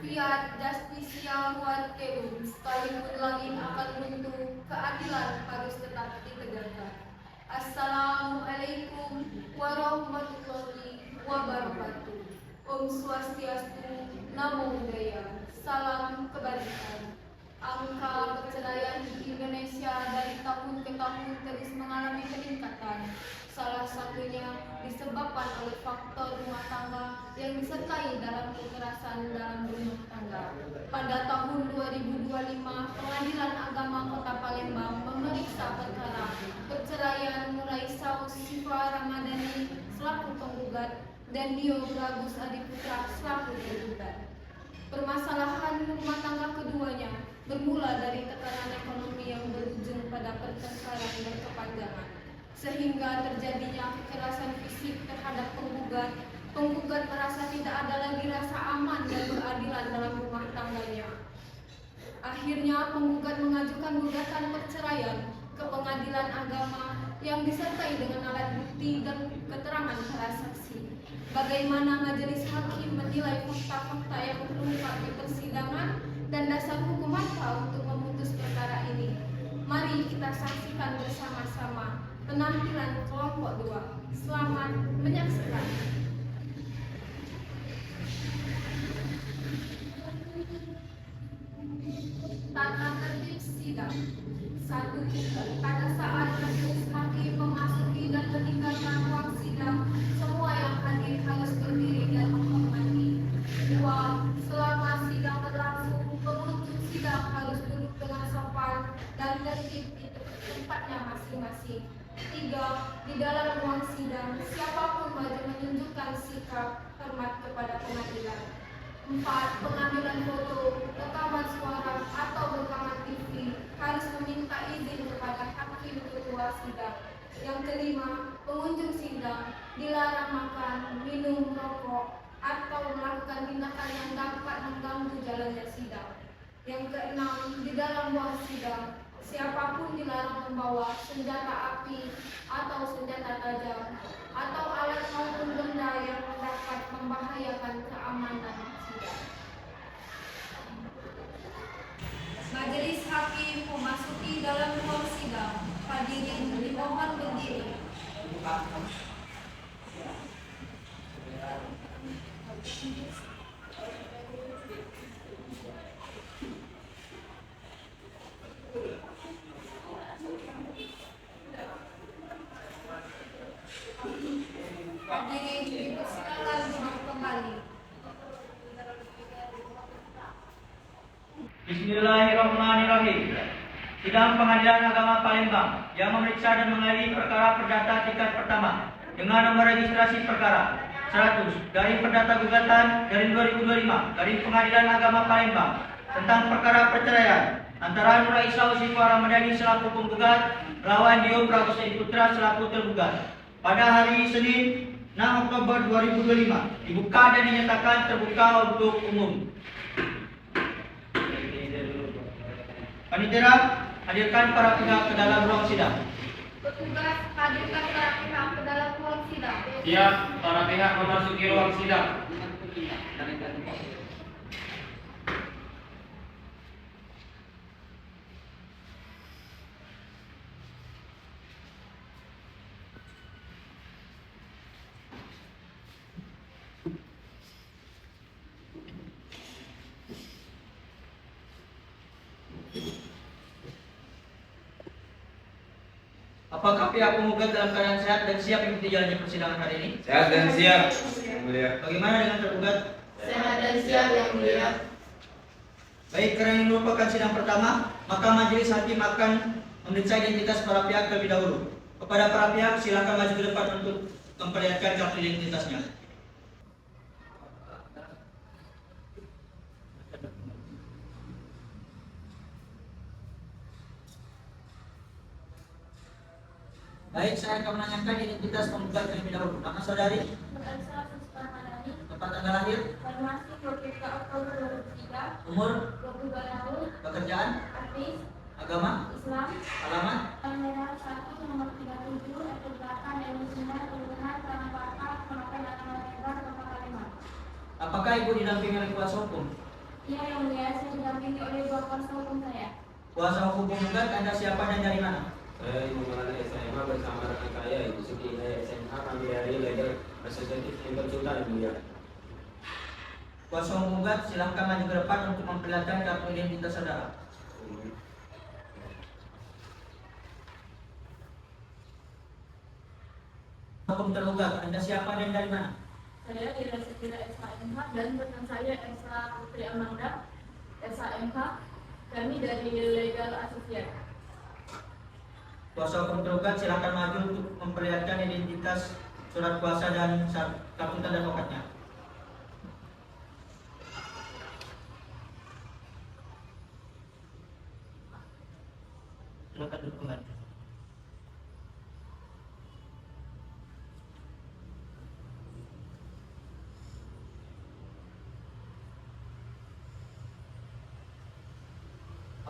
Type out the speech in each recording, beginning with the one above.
Fiat justisia quaerum, sekalipun langit akan runtuh, keadilan harus tetap ditegakkan. Assalamualaikum warahmatullahi wabarakatuh. Om Swastiastu, Namo Buddhaya, salam kebajikan. Angka perceraian di Indonesia dari tahun ke tahun terus mengalami peningkatan. Salah satunya disebabkan oleh faktor rumah tangga yang disertai dalam kekerasan dalam rumah tangga. Pada tahun 2025, Pengadilan Agama Kota Palembang memeriksa perkara perceraian Nuraisah Siva Ramadhani selaku penggugat dan Dio Bagus Adiputra selaku tergugat. Permasalahan rumah tangga keduanya bermula dari tekanan ekonomi yang berujung pada pertengkaran berkepanjangan, sehingga terjadinya kekerasan fisik terhadap penggugat. Penggugat merasa tidak ada lagi rasa aman dan beradilan dalam rumah tangganya. Akhirnya penggugat mengajukan gugatan perceraian ke Pengadilan Agama yang disertai dengan alat bukti dan keterangan para saksi. Bagaimana majelis hakim menilai fakta-fakta yang terungkap di persidangan dan dasar hukum apa untuk memutus perkara ini? Mari kita saksikan bersama-sama penampilan kelompok 2. Selamat menyaksikan. Tata tertib sidang. 1. Pada saat majelis hakim memasuki dan meninggalkan ruang sidang, semua yang hadir harus berdiri dan menghormati. 2. Selama sidang berlangsung, pengunjung sidang harus duduk dengan sopan dan tertib di tempatnya masing-masing. 3. Di dalam ruang sidang, siapapun wajib menunjukkan sikap hormat kepada pengadilan. 4. Pengambilan foto, rekaman suara, atau rekaman TV harus meminta izin kepada hakim ketua sidang. Yang kelima, pengunjung sidang dilarang makan, minum, rokok, atau melakukan tindakan yang dapat mengganggu jalannya sidang. Yang keenam, di dalam ruang sidang, siapapun dilarang membawa senjata api atau senjata tajam atau alat maupun benda yang dapat membahayakan keamanan sidang. Majelis hakim memasuki dalam ruang sidang. Hadirin dimohon berdiri. Hadirin dipersilakan duduk kembali. Bismillahirrahmanirrahim. Sidang Pengadilan Agama Palembang yang memeriksa dan mengadili perkara perdata tingkat pertama dengan nomor registrasi perkara 100 dari Perdata Gugatan dari 2025 dari Pengadilan Agama Palembang tentang perkara perceraian antara Nuraisah Siva Ramadhani selaku penggugat melawan Dio Bagus Adiputra selaku tergugat pada hari Senin 6 Oktober 2025 dibuka dan dinyatakan terbuka untuk umum. Panitia, hadirkan para pihak ke dalam ruang sidang. Petugas, hadirkan para pihak ke dalam ruang sidang. Siap, para pihak memasuki ruang sidang. Apakah pihak penggugat dalam keadaan sehat dan siap mengikuti jalannya persidangan hari ini? Sehat dan siap, Yang Mulia. Bagaimana dengan tergugat? Sehat dan siap, Yang Mulia. Baik, karena ini merupakan sidang pertama, maka majelis hakim akan memeriksa identitas para pihak terlebih dahulu. Kepada para pihak, silakan maju ke depan untuk memperlihatkan kartu identitasnya. Baik, saya akan menanyakan identitas penggugat terlebih dahulu. Nama saudari, Nuraisah Siva Ramadhani, tempat tanggal lahir, Farmasi 23 Oktober 2003, umur, 22 tahun, pekerjaan, artis, agama, Islam, alamat, Palembang 1 nomor 37 RT 8 RW 9 Kelurahan Karangpaka, Kecamatan Palembang, Kota Palembang. apakah ibu didampingi oleh kuasa hukum? Iya yang mulia, saya didampingi oleh dua kuasa hukum saya. Kuasa hukum penggugat Anda siapa dan dari mana? Saya Imam SMA bersama rekan saya Ibu Siti SMA kami dari Legal Representative and Konsultan yang mulia. Kuasa hukum penggugat silahkan maju ke depan untuk memperlihatkan kartu identitas saudara. Hukum tergugat Anda siapa dan dari mana? Saya Ira Sekira SHMH dan rekan saya Esa Putri Amanda SHMH. Kami dari Legal Associate. Kuasa hukum tergugat silakan maju untuk memperlihatkan identitas surat kuasa dan kartu tanda advokatnya. Silakan duduk kembali.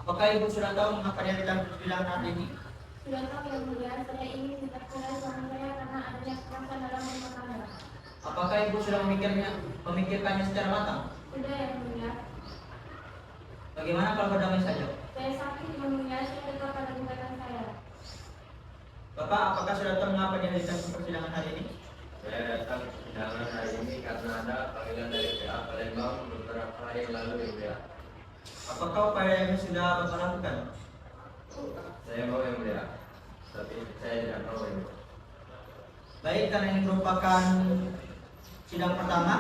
Apakah Ibu sudah tahu mengapa dia dalam persidangan hari ini? Sudah tahu yang mulia, saya ingin diteruskan suami saya karena adanya kekerasan dalam rumah tangga. Apakah Ibu sudah memikirkannya secara matang? Sudah yang mulia. Bagaimana kalau berdamai saja? Saya sakit yang mulia, saya tetap pada gugatan saya. Bapak, apakah sudah tahu mengapa dia datang ke persidangan hari ini? Saya datang ke persidangan hari ini karena ada panggilan dari PA Palembang beberapa hari yang lalu yang mulia. Apakah upaya ini sudah Bapak lakukan? Saya mau yang mulia, tapi saya tidak tahu yang mulia. Baik, karena ini merupakan sidang pertama,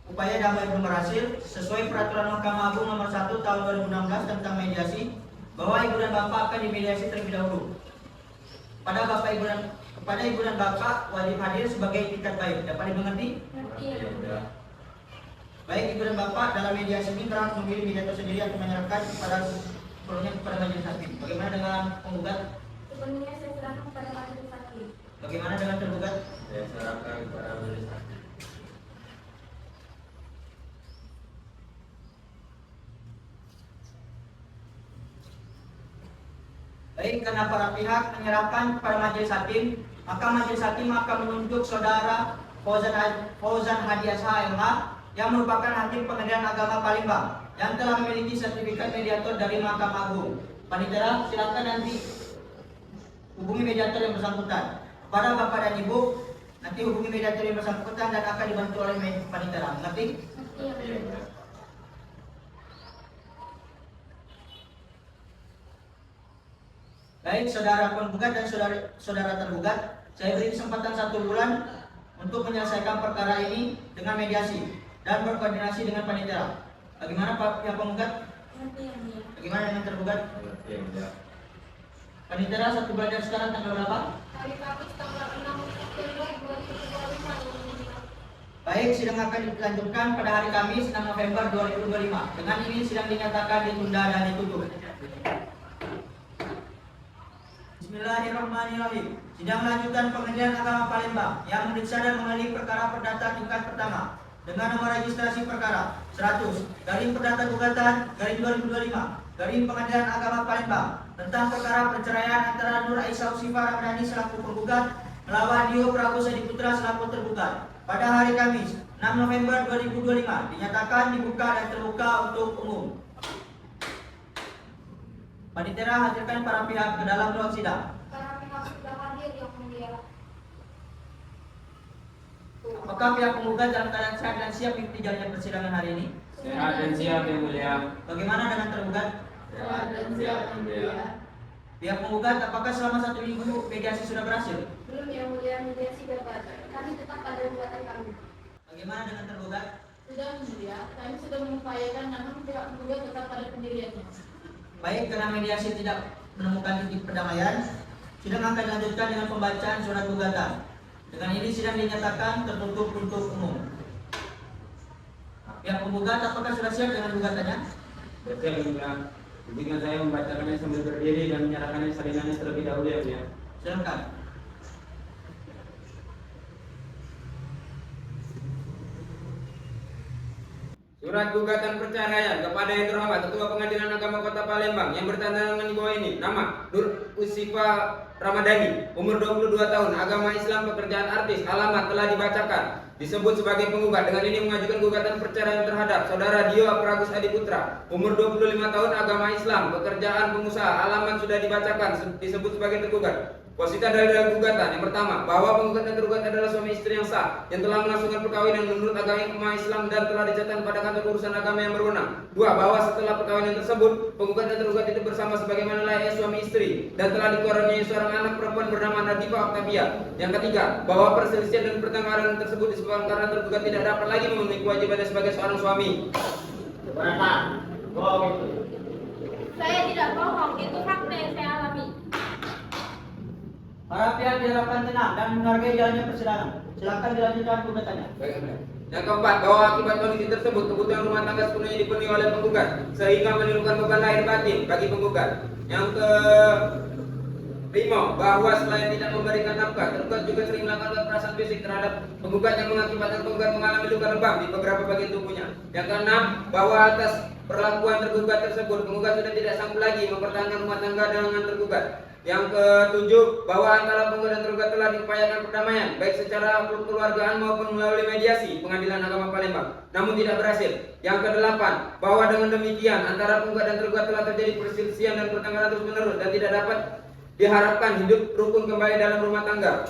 upaya damai belum berhasil sesuai peraturan Mahkamah Agung nomor 1 tahun 2016 tentang mediasi, bahwa Ibu dan Bapak akan dimediasi terlebih dahulu. Kepada Ibu dan Bapak wajib hadir sebagai itikat baik. Dapat dimengerti? Ngerti Yang yang mulia. Baik Ibu dan Bapak, dalam mediasi ini berhak memilih mediator sendiri atau menyerahkan kepada majelis hakim. Bagaimana dengan penggugat? sepenuhnya saya serahkan kepada majelis hakim. Bagaimana dengan tergugat? Saya serahkan kepada majelis hakim. Baik, karena para pihak menyerahkan kepada majelis hakim, maka majelis hakim akan menunjuk saudara Fauzan Hadi SHMH yang merupakan hakim pengadilan agama Palembang yang telah memiliki sertifikat mediator dari Mahkamah Agung. Panitera, silakan nanti hubungi mediator yang bersangkutan. Pada Bapak dan Ibu, nanti hubungi mediator yang bersangkutan dan akan dibantu oleh panitera. Mengerti? Ngerti yang mulia. Baik, saudara penggugat dan saudara tergugat, saya beri kesempatan 1 bulan untuk menyelesaikan perkara ini dengan mediasi dan berkoordinasi dengan panitera. Bagaimana Pak pihak penggugat? Ngerti yang mulia. Bagaimana dengan tergugat? Yang mulia. Panitera 1 bulan dari sekarang tanggal berapa? Hari Kamis tanggal 6 September 2025 yang mulia. Baik, sidang akan dilanjutkan pada hari Kamis 6 November 2025. Dengan ini sidang dinyatakan ditunda dan ditutup. Bismillahirrahmanirrahim. Sidang lanjutan Pengadilan Agama Palembang yang memeriksa dan mengadili perkara perdata tingkat pertama dengan nomor registrasi perkara 100 garing perdata gugatan garing 2025 garing Pengadilan Agama Palembang tentang perkara perceraian antara Nur Aisyah Usifah Ramdhani selaku penggugat melawan Dio Prabu Sedi Putra selaku tergugat pada hari Kamis 6 November 2025 dinyatakan dibuka dan terbuka untuk umum. Panitera, hadirkan para pihak ke dalam ruang sidang. Para pihak sudah hadir yang mulia. Apakah pihak penggugat dalam keadaan sehat dan siap mengikuti jalannya persidangan hari ini? Sehat dan siap yang mulia. Bagaimana dengan tergugat? Sehat dan siap yang mulia. Pihak penggugat, apakah selama 1 minggu mediasi sudah berhasil? Belum yang mulia, mediasi dapat. Kami tetap pada gugatan kami. Bagaimana dengan tergugat? Sudah yang mulia, kami sudah mengupayakan namun pihak penggugat tetap pada pendiriannya. Baik, karena mediasi tidak menemukan titik perdamaian, sidang akan dilanjutkan dengan pembacaan surat gugatan. Dengan ini sidang dinyatakan tertutup untuk umum. Pihak penggugat, apakah sudah siap dengan gugatannya? Betul yang mulia. Izinkan saya membacakannya sambil berdiri dan menyerahkannya salinannya terlebih dahulu ya mulia. Silakan. Surat gugatan perceraian kepada yang terhormat Ketua Pengadilan Agama Kota Palembang yang bertanda tangan di bawah ini. Nama Nur Usifah Ramadhani, umur 22 tahun, agama Islam, pekerjaan artis, alamat telah dibacakan. Disebut sebagai penggugat. Dengan ini mengajukan gugatan perceraian terhadap Saudara Dio Pragus Adiputra, umur 25 tahun, agama Islam, pekerjaan pengusaha, alamat sudah dibacakan, disebut sebagai tergugat. Posisi dalil gugatan yang pertama, bahwa penggugat dan tergugat adalah suami istri yang sah yang telah melangsungkan perkawinan menurut agama Islam dan telah dicatatkan pada kantor urusan agama yang berwenang. Dua, bahwa setelah perkawinan tersebut penggugat dan tergugat itu bersama sebagaimana layaknya suami istri dan telah dikaruniai seorang anak perempuan bernama Nadifa Octavia. Yang ketiga, bahwa perselisihan dan pertengkaran tersebut disebabkan karena tergugat tidak dapat lagi memenuhi kewajibannya sebagai seorang suami. Berapa? Bohong itu. Saya tidak bohong, itu fakta yang saya alami. Para pihak diharapkan tenang dan menghargai jalannya persidangan. Silakan dilanjutkan gugatannya. Baik, yang keempat, bahwa akibat kondisi tersebut kebutuhan rumah tangga sepenuhnya dipenuhi oleh penggugat sehingga menimbulkan beban lahir batin bagi penggugat. Yang kelima, bahwa selain tidak memberikan nafkah, tergugat juga sering melakukan kekerasan fisik terhadap penggugat yang mengakibatkan penggugat mengalami luka lebam di beberapa bagian tubuhnya. Yang keenam, bahwa atas perlakuan tergugat tersebut penggugat sudah tidak sanggup lagi mempertahankan rumah tangga dengan tergugat. Yang ketujuh, bahwa antara penggugat dan tergugat telah diupayakan perdamaian baik secara kekeluargaan maupun melalui mediasi Pengadilan Agama Palembang, namun tidak berhasil. Yang kedelapan, bahwa dengan demikian antara penggugat dan tergugat telah terjadi perselisihan dan pertengkaran terus-menerus dan tidak dapat diharapkan hidup rukun kembali dalam rumah tangga.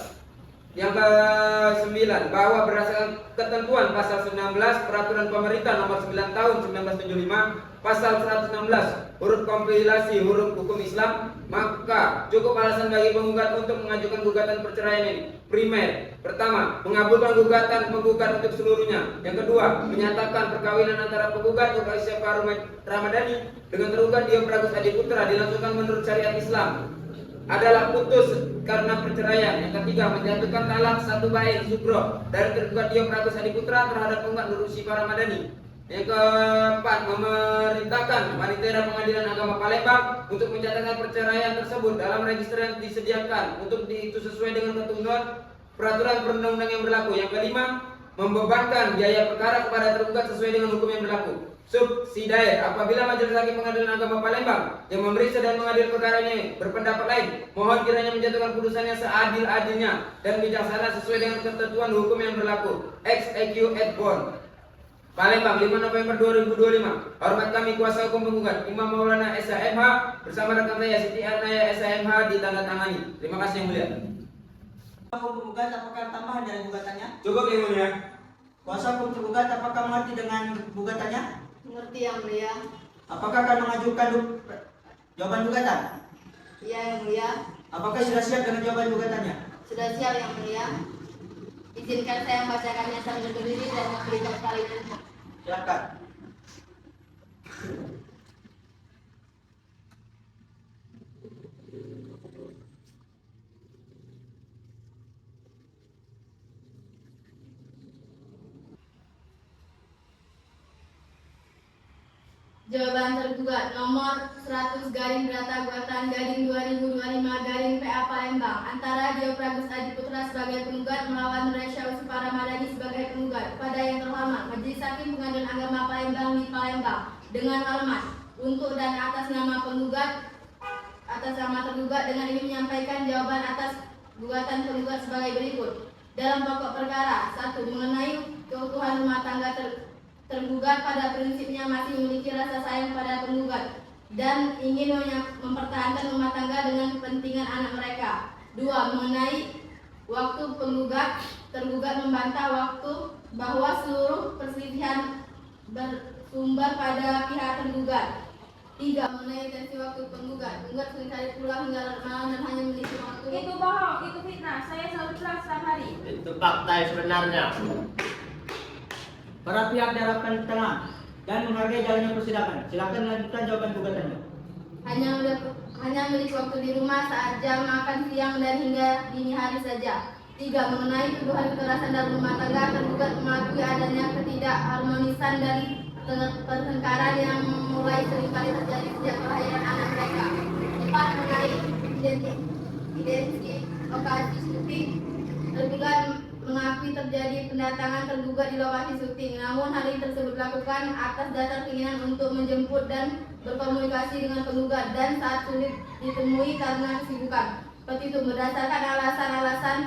Yang ke-9, bahwa berdasarkan ketentuan pasal 19 Peraturan Pemerintah Nomor 9 Tahun 1975, pasal 116 huruf kompilasi huruf hukum Islam, maka cukup alasan bagi penggugat untuk mengajukan gugatan perceraian ini. Primer, pertama, mengabulkan gugatan penggugat untuk seluruhnya. Yang kedua, menyatakan perkawinan antara penggugat Nuraisyah Ramadhani dengan tergugat Dio Pragus Adiputra dilangsungkan menurut syariat Islam adalah putus karena perceraian. Yang ketiga, menjatuhkan talak satu bain sugro dari tergugat Dio Pragus Adiputra terhadap penggugat Nuraisyah Ramadhani. Yang keempat, memerintahkan Panitera Pengadilan Agama Palembang untuk mencatatkan perceraian tersebut dalam register yang disediakan untuk itu sesuai dengan ketentuan peraturan perundang-undang yang berlaku. Yang kelima, membebankan biaya perkara kepada tergugat sesuai dengan hukum yang berlaku. Subsidiar, apabila Majelis Hakim Pengadilan Agama Palembang yang memeriksa dan mengadil perkara ini berpendapat lain, mohon kiranya menjatuhkan putusannya seadil-adilnya dan bijaksana sesuai dengan ketentuan hukum yang berlaku. Ex-eq et bon. Palembang, 5 November 2025. Hormat kami kuasa hukum penggugat Imam Maulana SHMH bersama rekan saya Siti Arnaya SHMH ditandatangani. Terima kasih yang mulia. Hukum penggugat, apakah tambahan dari gugatannya? Cukup yang mulia. Kuasa hukum tergugat, apakah mengerti dengan gugatannya? Mengerti yang mulia. Apakah akan mengajukan jawaban gugatan? Iya yang mulia. Apakah sudah siap dengan jawaban gugatannya? Sudah siap yang mulia. Izinkan saya membacakannya sambil berdiri dan memberikan salinan. Silakan. Jawaban tergugat nomor 100 garing berata gugatan garing 2025 garing PA Palembang antara Dio Pragus Adiputra sebagai penggugat melawan Nuraisyah Ramadhani sebagai penggugat. Pada yang terhormat Majelis Hakim Pengadilan Agama Palembang di Palembang dengan alamat untuk dan atas nama penggugat atas nama tergugat dengan ini menyampaikan jawaban atas gugatan penggugat sebagai berikut. Dalam pokok perkara 1 mengenai keutuhan rumah tangga tergugat pada prinsipnya masih memiliki rasa sayang pada penggugat dan ingin mempertahankan rumah tangga dengan kepentingan anak mereka. 2. Mengenai waktu tergugat membantah waktu bahwa seluruh perselisihan bersumber pada pihak tergugat. 3. Mengenai tensi waktu penggugat seringkali pulang hingga malam dan hanya memiliki waktu. Itu bohong, itu fitnah. Saya selalu pulang setiap hari. Itu fakta yang sebenarnya. Para pihak diharapkan tenang dan menghargai jalannya persidangan. Silakan lanjutkan jawaban gugatannya. Hanya memiliki waktu di rumah saat jam makan siang dan hingga dini hari saja. 3. Mengenai tuduhan kekerasan dalam rumah tangga, tergugat mengakui adanya ketidakharmonisan dari pertengkaran yang mulai seringkali terjadi sejak kelahiran anak mereka. 4. Mengenai identifikasi syuting, tergugat mengakui terjadi pendatangan tergugat di lokasi syuting. Namun hal ini tersebut dilakukan atas dasar keinginan untuk menjemput dan berkomunikasi dengan penggugat dan saat sulit ditemui karena kesibukan. Petitum berdasarkan alasan-alasan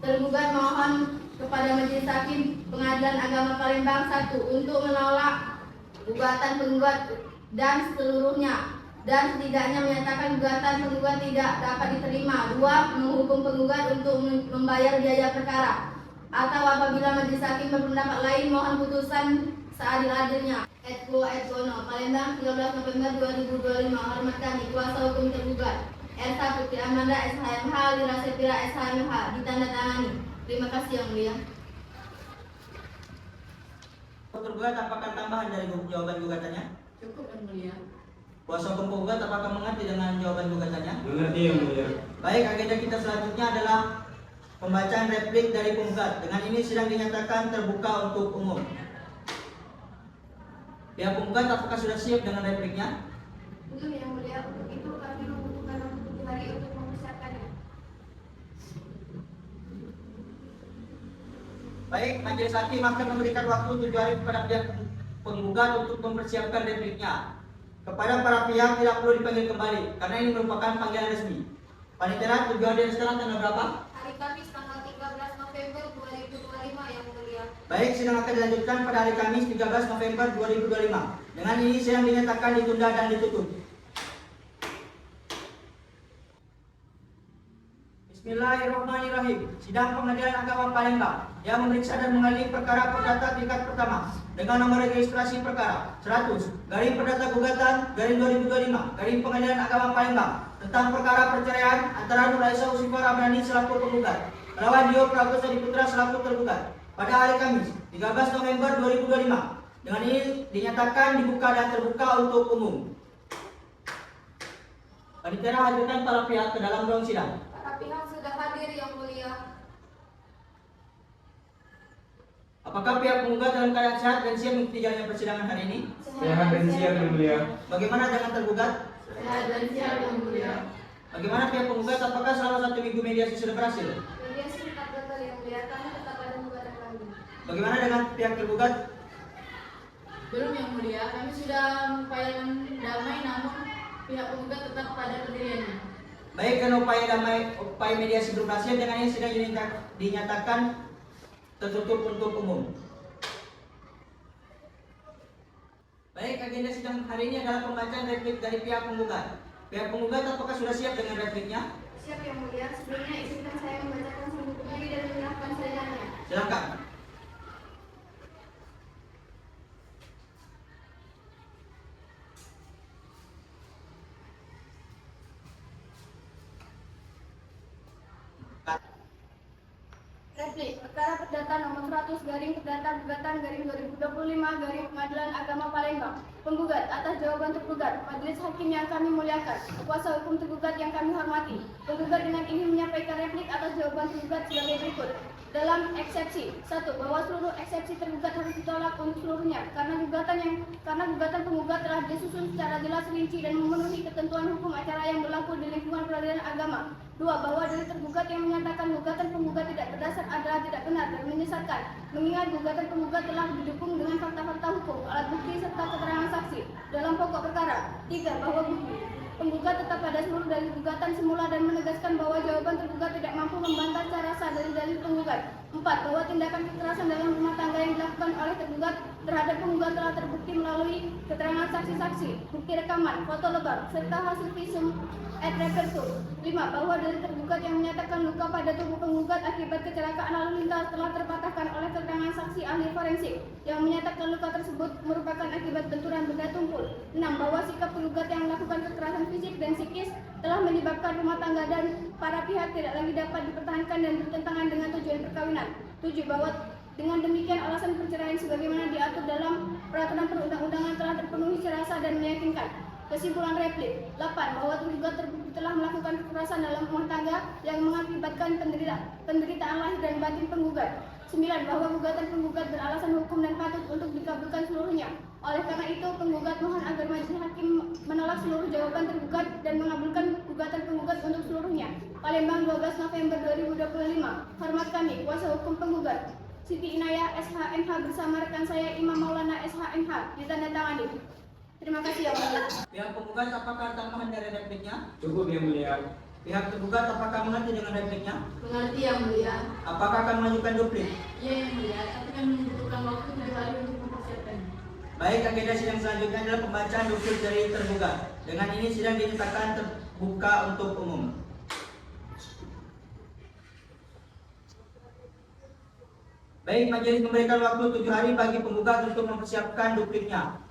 tergugat mohon kepada Majelis Hakim Pengadilan Agama Palembang 1 untuk menolak gugatan penggugat dan seluruhnya, dan setidaknya menyatakan gugatan penggugat tidak dapat diterima. 2. Menghukum penggugat untuk membayar biaya perkara, atau apabila Majelis Hakim berpendapat lain mohon putusan seadil-adilnya. Et quo et bono. Palembang 13 November 2025. Hormat kami kuasa hukum tergugat R1 Putri Amanda SHMH Lira Sepira SHMH ditandatangani. Terima kasih yang mulia. Tergugat apakah tambahan dari jawaban gugatannya? Cukup yang mulia. Kuasa hukum penggugat apakah mengerti dengan jawaban gugatannya? Mengerti yang mulia. Baik, agenda kita selanjutnya adalah pembacaan replik dari penggugat. Dengan ini sidang dinyatakan terbuka untuk umum. Pihak penggugat apakah sudah siap dengan repliknya? Belum yang mulia, untuk itu kami membutuhkan waktu 7 hari untuk mempersiapkannya. Baik, Majelis Hakim akan memberikan waktu 7 hari kepada pihak penggugat untuk mempersiapkan repliknya. Kepada para pihak tidak perlu dipanggil kembali karena ini merupakan panggilan resmi. Panitia 7 hari sekarang tanggal berapa? Hari Kamis tanggal 13 November 2025 yang mulia. Baik, sidang akan dilanjutkan pada hari Kamis 13 November 2025. Dengan ini sidang dinyatakan ditunda dan ditutup. Bismillahirrahmanirrahim. Sidang Pengadilan Agama Palembang yang memeriksa dan mengadili perkara perdata tingkat pertama dengan nomor registrasi perkara 100 garing perdata gugatan garing 2025 garing Pengadilan Agama Palembang tentang perkara perceraian antara Nur Aisyah Usifah Ramdhani selaku penggugat melawan Dio Pragus Adi Putra selaku tergugat pada hari Kamis 13 November 2025. Dengan ini dinyatakan dibuka dan terbuka untuk umum. Panitia hadirkan para pihak ke dalam ruang sidang. Para pihak sudah hadir yang mulia. Apakah pihak penggugat dalam keadaan sehat dan siap mengikuti jalannya persidangan hari ini? Sehat dan siap yang mulia. Bagaimana dengan tergugat? Sehat dan siap yang mulia. Bagaimana pihak penggugat? Apakah selama 1 minggu mediasi sudah berhasil? Mediasi tetap gagal yang mulia, kami tetap pada gugatan kami. Bagaimana dengan pihak tergugat? Belum yang mulia, kami sudah mengupayakan damai namun pihak penggugat tetap pada pendiriannya. Baik, karena upaya mediasi belum berhasil, dengan ini sidang dinyatakan tertutup untuk umum. Baik, agenda sidang hari ini adalah pembacaan replik dari pihak penggugat. Pihak penggugat apakah sudah siap dengan repliknya? Siap yang mulia, sebelumnya izinkan saya membacakan sambung diri dan menyerahkan salinan. Silakan. Replik, perkara perdata nomor 100 garing perdata gugatan garing 2025 garing Pengadilan Agama Palembang. Penggugat atas jawaban tergugat, Majelis Hakim yang kami muliakan, kuasa hukum tergugat yang kami hormati. Penggugat dengan ini menyampaikan replik atas jawaban tergugat sebagai berikut. Dalam eksepsi 1, bahwa seluruh eksepsi tergugat harus ditolak untuk seluruhnya karena gugatan penggugat telah disusun secara jelas, rinci dan memenuhi ketentuan hukum acara yang berlaku di lingkungan peradilan agama. 2, bahwa dari tergugat yang menyatakan gugatan penggugat tidak berdasar adalah tidak benar dan menyesatkan, mengingat gugatan penggugat telah didukung dengan fakta-fakta hukum, alat bukti serta keterangan saksi dalam pokok perkara. 3, bahwa penggugat tetap pada seluruh dalil gugatan semula dan menegaskan bahwa jawaban tergugat tidak mampu membantah secara sah dalil-dalil penggugat. 4, bahwa tindakan kekerasan dalam rumah tangga yang dilakukan oleh tergugat terhadap penggugat telah terbukti melalui keterangan saksi-saksi, bukti rekaman, foto lebam, serta hasil visum et repertum. 5, bahwa dari tergugat yang menyatakan luka pada tubuh penggugat akibat kecelakaan lalu lintas telah terpatahkan oleh keterangan saksi ahli forensik yang menyatakan luka tersebut merupakan akibat benturan benda tumpul. 6, bahwa sikap penggugat yang melakukan kekerasan fisik dan psikis telah menyebabkan rumah tangga dan para pihak tidak lagi dapat dipertahankan dan bertentangan dengan tujuan perkawinan. 7, bahwa dengan demikian alasan perceraian sebagaimana diatur dalam peraturan perundang-undangan telah terpenuhi secara sah dan meyakinkan. Kesimpulan replik 8, bahwa tergugat terbukti telah melakukan kekerasan dalam rumah tangga yang mengakibatkan penderitaan lahir dan batin penggugat. 9, bahwa gugatan penggugat beralasan hukum dan patut untuk dikabulkan seluruhnya. Oleh karena itu, penggugat mohon agar Majelis Hakim menolak seluruh jawaban tergugat dan mengabulkan gugatan penggugat untuk seluruhnya. Palembang 12 November 2025. Hormat kami, kuasa hukum penggugat Siti Inayah SHMH bersama rekan saya Imam Maulana SHMH ditandatangani. Terima kasih yang mulia. Pihak penggugat apakah tambahan dari repliknya? Cukup yang mulia. Pihak tergugat apakah mengerti dengan repliknya? Mengerti yang mulia. Apakah akan mengajukan duplik? Iya yang mulia, tapi kan membutuhkan waktu 7 hari untuk mempersiapkannya. Baik, agenda sidang selanjutnya adalah pembacaan duplik dari tergugat. Dengan ini sidang dinyatakan terbuka untuk umum. Baik, majelis memberikan waktu 7 hari bagi penggugat untuk mempersiapkan dupliknya.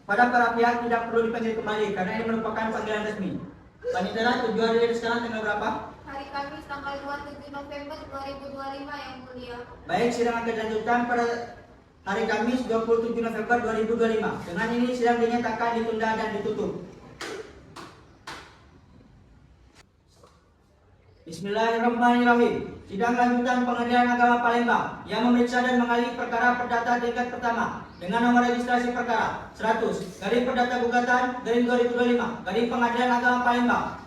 Pada para pihak tidak perlu dipanggil kembali karena ini merupakan panggilan resmi. Panitera, 7 hari dari sekarang tanggal berapa? Hari Kamis tanggal 27 November 2025 yang mulia. Baik, sidang akan dilanjutkan pada hari Kamis 27 November 2025. Dengan ini sidang dinyatakan ditunda dan ditutup. Bismillahirrahmanirrahim. Sidang lanjutan Pengadilan Agama Palembang yang memeriksa dan mengadili perkara perdata tingkat pertama dengan nomor registrasi perkara 100 garing perdata gugatan garing 2025 garing Pengadilan Agama Palembang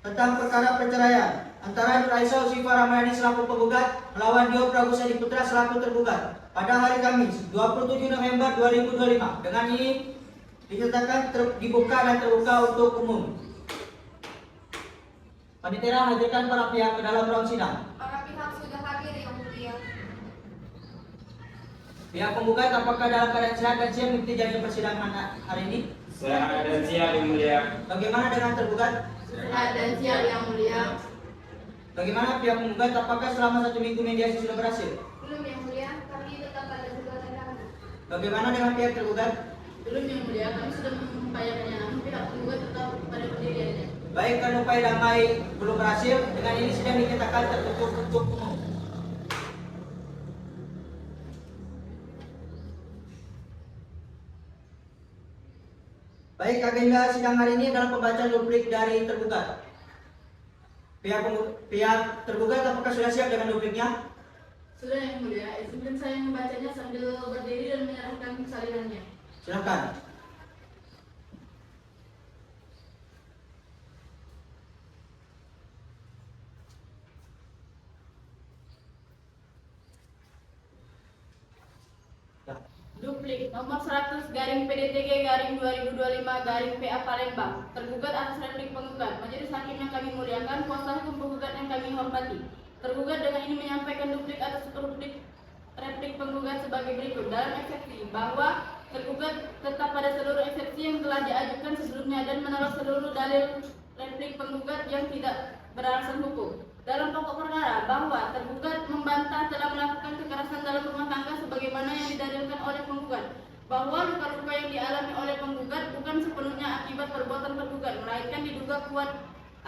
tentang perkara perceraian antara Nur Aisyah Usifah Ramadhani selaku penggugat melawan Dio Pragus Adi Putra selaku tergugat pada hari Kamis 27 November 2025. Dengan ini dinyatakan dibuka dan terbuka untuk umum. Panitera, hadirkan para pihak ke dalam ruang sidang. Para pihak sudah hadir yang mulia. Pihak penggugat apakah dalam keadaan sehat dan siap mengikuti jalannya persidangan hari ini? Sehat dan siap yang mulia. Bagaimana dengan tergugat? Sehat dan siap yang mulia. Bagaimana pihak penggugat apakah selama 1 minggu mediasi sudah berhasil? Belum yang mulia, kami tetap pada gugatan kami. Bagaimana dengan pihak tergugat? Belum yang mulia, kami sudah mengupayakannya, namun pihak penggugat tetap pada pendiriannya. Baik, karena upaya damai belum berhasil, dengan ini sidang dinyatakan tertutup untuk umum. Baik, agenda sidang hari ini adalah pembacaan duplik dari tergugat. Pihak tergugat apakah sudah siap dengan dupliknya? Sudah yang mulia, izinkan saya membacanya sambil berdiri dan menyerahkan salinannya. Silakan. Duplik nomor 100 garing PDTG garing 2025 garing PA Palembang. Tergugat atas replik penggugat. Majelis hakim yang kami muliakan, kuasa hukum penggugat yang kami hormati. Tergugat dengan ini menyampaikan duplik atas replik penggugat sebagai berikut. Dalam eksepsi bahwa tergugat tetap pada seluruh eksepsi yang telah diajukan sebelumnya dan menolak seluruh dalil replik penggugat yang tidak beralasan hukum. Dalam pokok perkara bahwa tergugat membantah telah melakukan kekerasan dalam rumah tangga sebagaimana yang didalilkan oleh penggugat, bahwa luka-luka yang dialami oleh penggugat bukan sepenuhnya akibat perbuatan tergugat, melainkan diduga kuat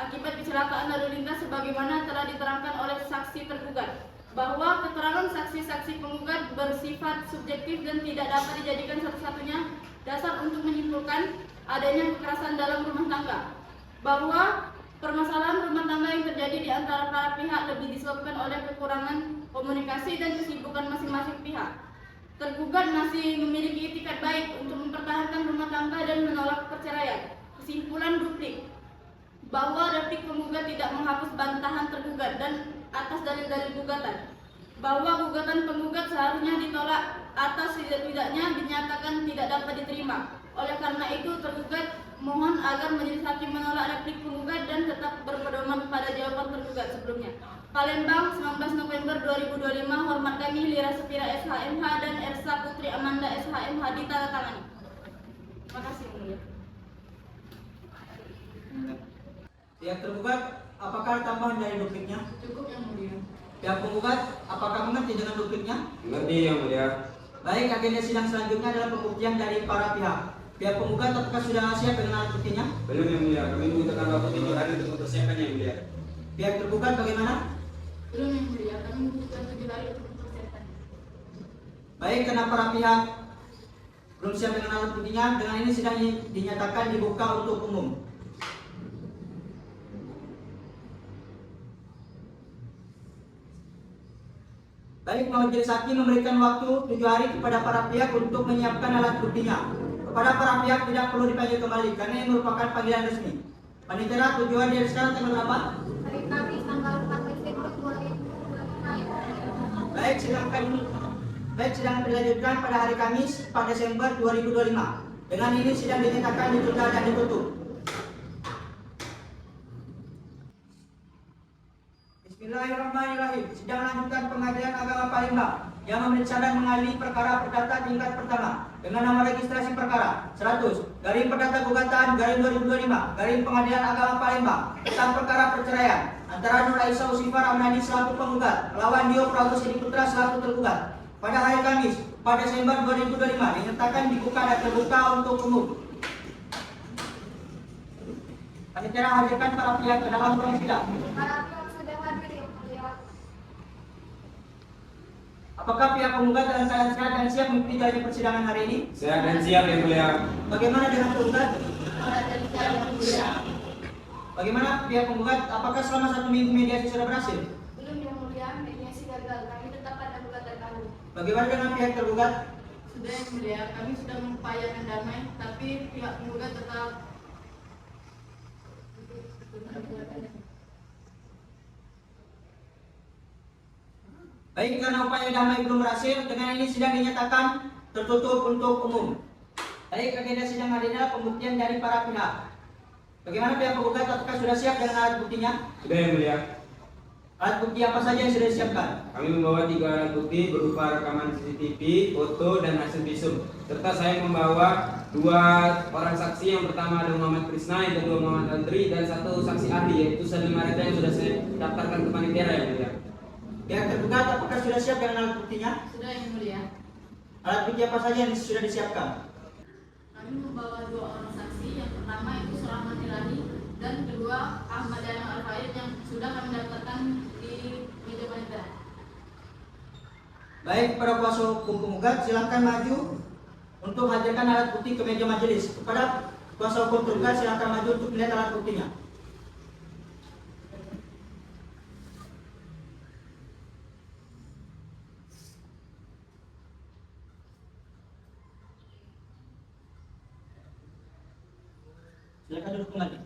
akibat kecelakaan lalu lintas sebagaimana telah diterangkan oleh saksi tergugat, bahwa keterangan saksi-saksi penggugat bersifat subjektif dan tidak dapat dijadikan satu-satunya dasar untuk menyimpulkan adanya kekerasan dalam rumah tangga, bahwa permasalahan rumah tangga yang terjadi di antara para pihak lebih disebabkan oleh kekurangan komunikasi dan kesibukan masing-masing pihak. Tergugat masih memiliki itikat baik untuk mempertahankan rumah tangga dan menolak perceraian. Kesimpulan duplik bahwa replik penggugat tidak menghapus bantahan tergugat dan atas dalil-dalil gugatan, bahwa gugatan penggugat seharusnya ditolak atas tidak-tidaknya dinyatakan tidak dapat diterima. Oleh karena itu tergugat mohon agar majelis hakim menolak replik penggugat dan tetap berpedoman pada jawaban tergugat sebelumnya. Palembang, 19 November 2025. Hormat kami Lira Sepira SHMH dan Ersa Putri Amanda SHMH ditandatangani. Terima kasih yang mulia. Pihak tergugat apakah ada tambahan dari dupliknya? Cukup yang mulia. Pihak penggugat apakah mengerti dengan dupliknya? Mengerti yang mulia. Baik, agenda sidang selanjutnya adalah pembuktian dari para pihak. Pihak penggugat apakah sudah siap dengan alat buktinya? Belum yang mulia. Kami membutuhkan waktu 7 hari untuk mempersiapkannya yang mulia. Pihak tergugat bagaimana? Belum yang mulia, kami membutuhkan 7 hari untuk mempersiapkan. Baik, karena para pihak belum siap dengan alat buktinya, dengan ini sidang dinyatakan dibuka untuk umum. Baik, majelis hakim memberikan waktu 7 hari kepada para pihak untuk menyiapkan alat buktinya. Kepada para pihak tidak perlu dipanggil kembali karena ini merupakan panggilan resmi. Panitera, 7 hari dari sekarang tanggal berapa? Hari Kamis tanggal 4 Desember 2025. Baik, sidang dilanjutkan pada hari Kamis 4 Desember 2025. Dengan ini sidang dinyatakan ditunda dan ditutup. Bismillahirrahmanirrahim. Sidang lanjutan Pengadilan Agama Palembang yang memeriksa dan mengadili perkara perdata tingkat pertama dengan nomor registrasi perkara 100 garing perdata gugatan garing 2025 garing Pengadilan Agama Palembang tentang perkara perceraian antara Nur Aisyah Usifah Ramdhani selaku penggugat melawan Dio Pragus Edi Putra selaku tergugat pada hari Kamis 4 Desember 2025 dinyatakan dibuka dan terbuka untuk umum. Panitia hadirkan para pihak ke dalam ruang sidang. Para pihak sudah hadir yang mulia. Apakah pihak penggugat dalam keadaan sehat dan siap mengikuti jalannya persidangan hari ini? Sehat dan siap yang mulia. Bagaimana dengan penggugat? Dan siap yang mulia. Bagaimana pihak penggugat? Apakah selama 1 minggu mediasi sudah berhasil? Belum yang mulia, mediasi gagal. Kami tetap pada gugatan kami. Bagaimana dengan pihak tergugat? Sudah yang mulia, kami sudah mengupayakan damai, tapi pihak penggugat tetap Baik, karena upaya damai belum berhasil, dengan ini sidang dinyatakan tertutup untuk umum. Baik, agenda sidang hari ini adalah pembuktian dari para pihak. Bagaimana pihak penggugat? Apakah sudah siap dengan alat buktinya? Sudah yang mulia. Alat bukti apa saja yang sudah disiapkan? Kami membawa 3 alat bukti berupa rekaman CCTV, foto, dan hasil visum. Serta saya membawa 2 orang saksi, yang pertama ada Muhammad Krisna, yang kedua Muhammad Andri, dan 1 saksi ahli yaitu Salim Marita yang sudah saya daftarkan ke panitia yang mulia. Pihak tergugat apakah sudah siap dengan alat buktinya? sudah yang mulia. Alat bukti apa saja yang sudah disiapkan? Kami membawa 2 orang saksi, yang pertama itu Surahman Irani dan kedua Ahmad Dana Al-Faid yang sudah kami daftarkan di meja panitia. Baik, para kuasa hukum penggugat silakan maju untuk hadirkan alat bukti ke meja majelis. Kepada kuasa hukum tergugat silakan maju untuk melihat alat buktinya. Silakan duduk kembali.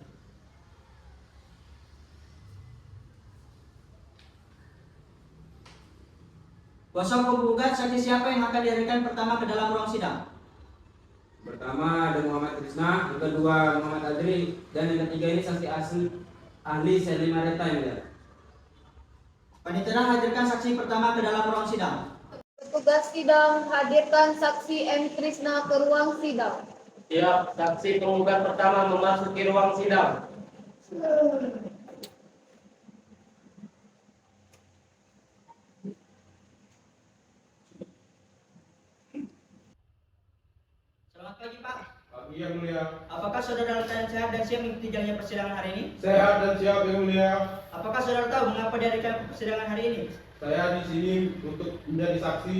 Kuasa hukum penggugat, saksi siapa yang akan dihadirkan pertama ke dalam ruang sidang? Pertama ada Muhammad Krisna, yang kedua Muhammad Andri, dan yang ketiga ini saksi ahli Salim Marita yang mulia. Panitia hadirkan saksi pertama ke dalam ruang sidang. Petugas sidang hadirkan saksi M. Krisna ke ruang sidang. Siap, saksi penggugat pertama memasuki ruang sidang. Selamat pagi, Pak. Pagi yang mulia. Apakah saudara dalam keadaan sehat dan siap mengikuti jalannya persidangan hari ini? Sehat dan siap yang mulia. Apakah saudara tahu mengapa dihadirkan persidangan hari ini? Saya di sini untuk menjadi saksi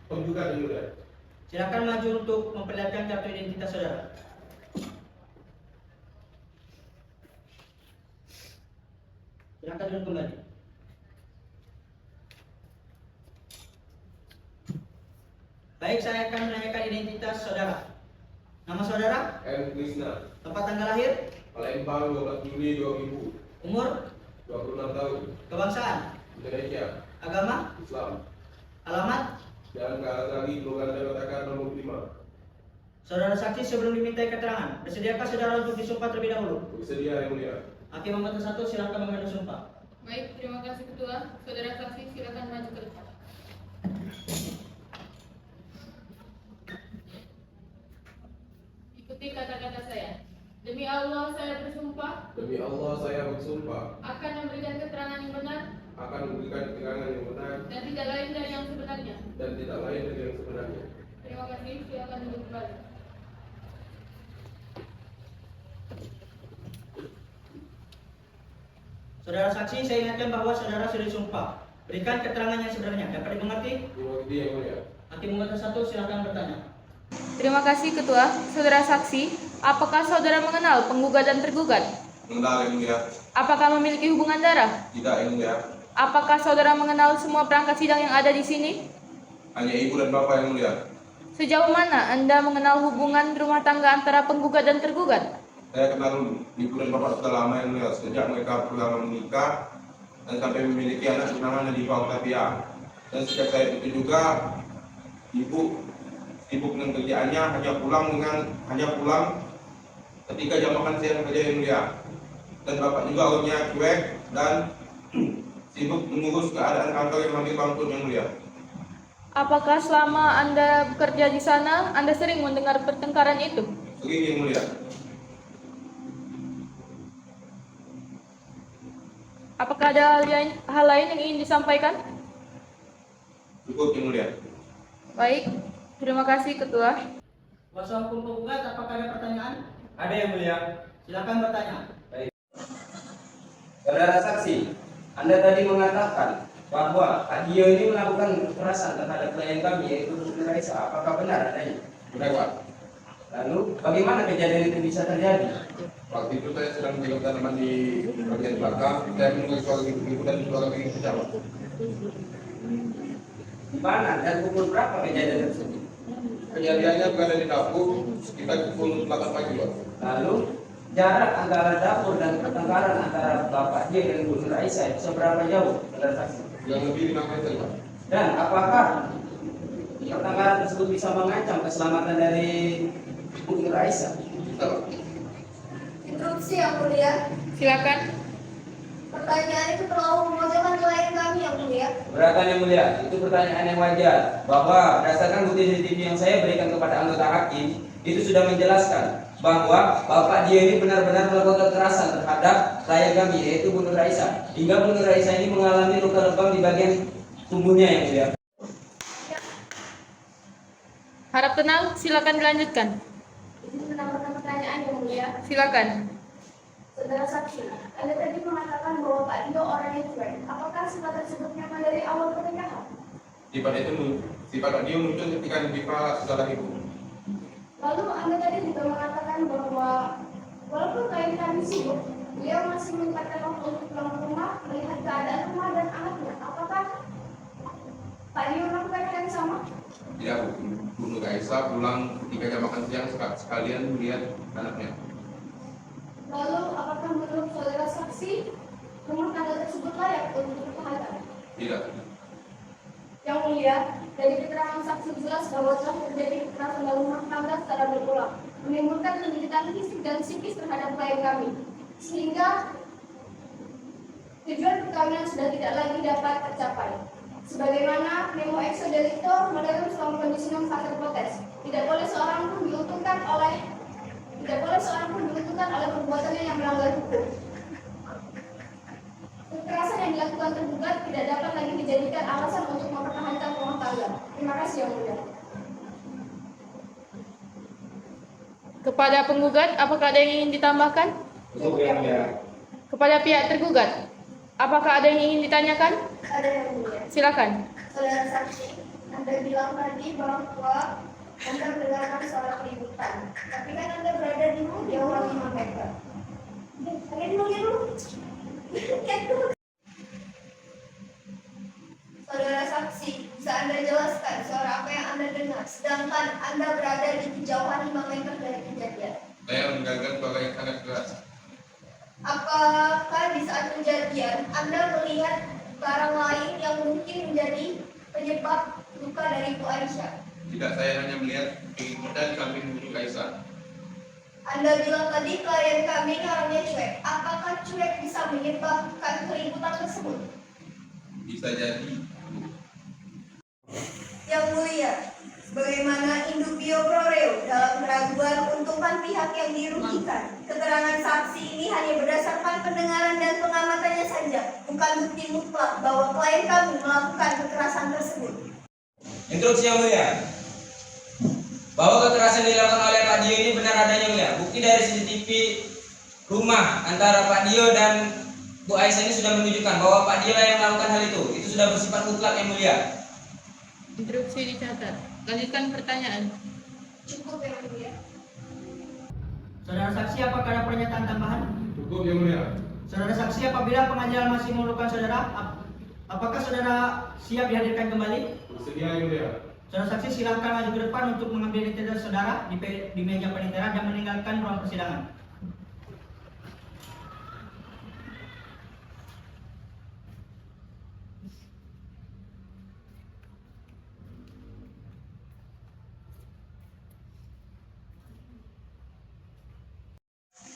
penggugat yang mulia. Silakan maju untuk memperlihatkan kartu identitas saudara. Silakan duduk kembali. Baik, saya akan menanyakan identitas saudara. Nama saudara? M. Krisna. Tempat tanggal lahir? Palembang 12 Juli 2000. Umur? 26 tahun. Kebangsaan? Indonesia. Agama? Islam. Alamat? Jalan ke arah lagi Kelurahan Jabatakan nomor 5. Saudara saksi sebelum dimintai keterangan, bersediakah saudara untuk disumpah terlebih dahulu? Bersedia yang mulia. Hakim nomor 1 silakan mengadu sumpah. Baik, terima kasih Ketua. Saudara saksi silakan maju ke depan. Ikuti kata-kata saya. Demi Allah saya bersumpah Demi Allah saya bersumpah akan memberikan keterangan yang benar akan memberikan keterangan yang benar dan tidak lain dari yang sebenarnya. dan tidak lain dari yang sebenarnya. Terima kasih, silakan duduk kembali. Saudara saksi, saya ingatkan bahwa saudara sudah disumpah. Berikan keterangan yang sebenarnya. Dapat dimengerti? Mengerti yang mulia. Hakim nomor 1 silakan bertanya. Terima kasih Ketua. Saudara saksi, apakah saudara mengenal penggugat dan tergugat? Mengenal yang mulia. Apakah memiliki hubungan darah? Tidak yang mulia. Apakah saudara mengenal semua perangkat sidang yang ada di sini? Hanya ibu dan bapak yang mulia. Sejauh mana Anda mengenal hubungan rumah tangga antara penggugat dan tergugat? Saya kenal ibu dan bapak sudah lama yang mulia, sejak mereka pertama menikah dan sampai memiliki anak bernama Nadifa Octavia. Dan sejak saya itu juga, ibu sibuk dengan kerjaannya, hanya pulang ketika jam makan siang saja yang mulia. Dan bapak juga orangnya cuek dan sibuk mengurus keadaan kantor yang mengambil bangkut yang mulia. Apakah selama Anda bekerja di sana, Anda sering mendengar pertengkaran itu? Sering yang mulia. Apakah ada hal lain yang ingin disampaikan? Cukup yang mulia. Baik, terima kasih Ketua. Kuasa hukum penggugat, apakah ada pertanyaan? Ada yang mulia. Silakan bertanya. Saudara saksi, Anda tadi mengatakan bahwa Pak Dio ini melakukan kekerasan terhadap klien kami yaitu Putri Raisa. Apakah benar adanya? Benar, Pak. Lalu bagaimana kejadian itu bisa terjadi? Waktu itu saya sedang menjaga tanaman di bagian belakang. Saya mendengar suara ibu dan suara ingin berjawab. Di mana dan pukul berapa kejadian tersebut? Kejadiannya berada di dapur sekitar pukul 8 pagi, Pak. Lalu jarak antara dapur dan pertengkaran antara Bapak Dio dan Bu Raisa itu seberapa jauh, saudara saksi? Yang lebih 5 meter, Pak. Dan apakah pertengkaran tersebut bisa mengancam keselamatan dari Bu Raisa? Bisa, Pak. Interupsi yang mulia. Silakan. Pertanyaan itu terlalu memojokkan klien kami yang mulia. Keberatan yang mulia, itu pertanyaan yang wajar bahwa berdasarkan bukti CCTV yang saya berikan kepada anggota hakim itu sudah menjelaskan bahwa Bapak Dio ini benar-benar melakukan kekerasan terhadap klien kami yaitu Bu Raisa hingga Bu Raisa ini mengalami luka lebam di bagian tubuhnya yang mulia. Harap tenang, silakan dilanjutkan. Izin menambahkan pertanyaan yang mulia. Silakan. Saudara saksi, Anda tadi mengatakan bahwa Pak Dio orangnya cuek. Apakah sifat tersebut memang dari awal pernikahan? Sifat Pak Dio muncul ketika Diva saudara ibu. Lalu Anda tadi juga mengatakan bahwa walaupun klien kami sibuk, beliau masih menyempatkan waktu untuk pulang ke rumah, melihat keadaan rumah dan anaknya. Apakah Pak Dio melakukan hal yang sama? Tidak, Bu Raisa pulang ketika jam makan siang sekalian melihat anaknya. Lalu apakah menurut saudara saksi rumah tangga tersebut layak untuk dipertahankan? Tidak. Yang mulia, dari keterangan saksi jelas bahwa telah terjadi kekerasan dalam rumah tangga secara berulang, menimbulkan penderitaan fisik dan psikis terhadap klien kami, sehingga tujuan perkawinan sudah tidak lagi dapat tercapai. Sebagaimana memo exo delicto modern selama kondisi non factor potes, tidak boleh seorang pun diuntungkan oleh perbuatannya yang melanggar hukum. Kekerasan yang dilakukan tergugat tidak dapat lagi dijadikan alasan untuk mempertahankan rumah tangga. Terima kasih yang mulia. Kepada penggugat, apakah ada yang ingin ditambahkan? Cukup yang mulia. Kepada pihak tergugat, apakah ada yang ingin ditanyakan? Ada yang mulia. Silakan. Saudara saksi, Anda bilang tadi bahwa Anda mendengarkan suara keributan. Tapi kan Anda berada di jauh 5 meter. Lihat dulu. Saudara saksi, bisa Anda jelaskan suara apa yang Anda dengar, sedangkan Anda berada di kejauhan 5 meter dari kejadian? Saya mendengarkan suara yang sangat keras. Apakah di saat kejadian Anda melihat barang lain yang mungkin menjadi penyebab luka dari Bu Aisyah? Tidak, saya hanya melihat keributan di samping Bu Raisa. Anda bilang tadi klien kami orangnya cuek. Apakah cuek bisa menyebabkan keributan tersebut? Bisa jadi. Yang mulia, bagaimana Indubio pro reo dalam keraguan keuntungan pihak yang dirugikan? Keterangan saksi ini hanya berdasarkan pendengaran dan pengamatannya saja, bukan bukti mutlak bahwa klien kami melakukan kekerasan tersebut. Instruksi yang mulia, bahwa kekerasan dilakukan oleh Pak Dio ini benar adanya mulia. Bukti dari CCTV rumah antara Pak Dio dan Bu Aisyah ini sudah menunjukkan bahwa Pak Dio lah yang melakukan hal itu. Itu sudah bersifat mutlak yang mulia. Interupsi dicatat. Lanjutkan pertanyaan. Cukup yang mulia. Saudara saksi, apakah ada pernyataan tambahan? Cukup yang mulia. Saudara saksi, apabila pengadilan masih memerlukan saudara, apakah saudara siap dihadirkan kembali? Bersedia yang mulia. Saudara saksi, silakan maju ke depan untuk mengambil identitas saudara di meja penitiran dan meninggalkan ruang persidangan.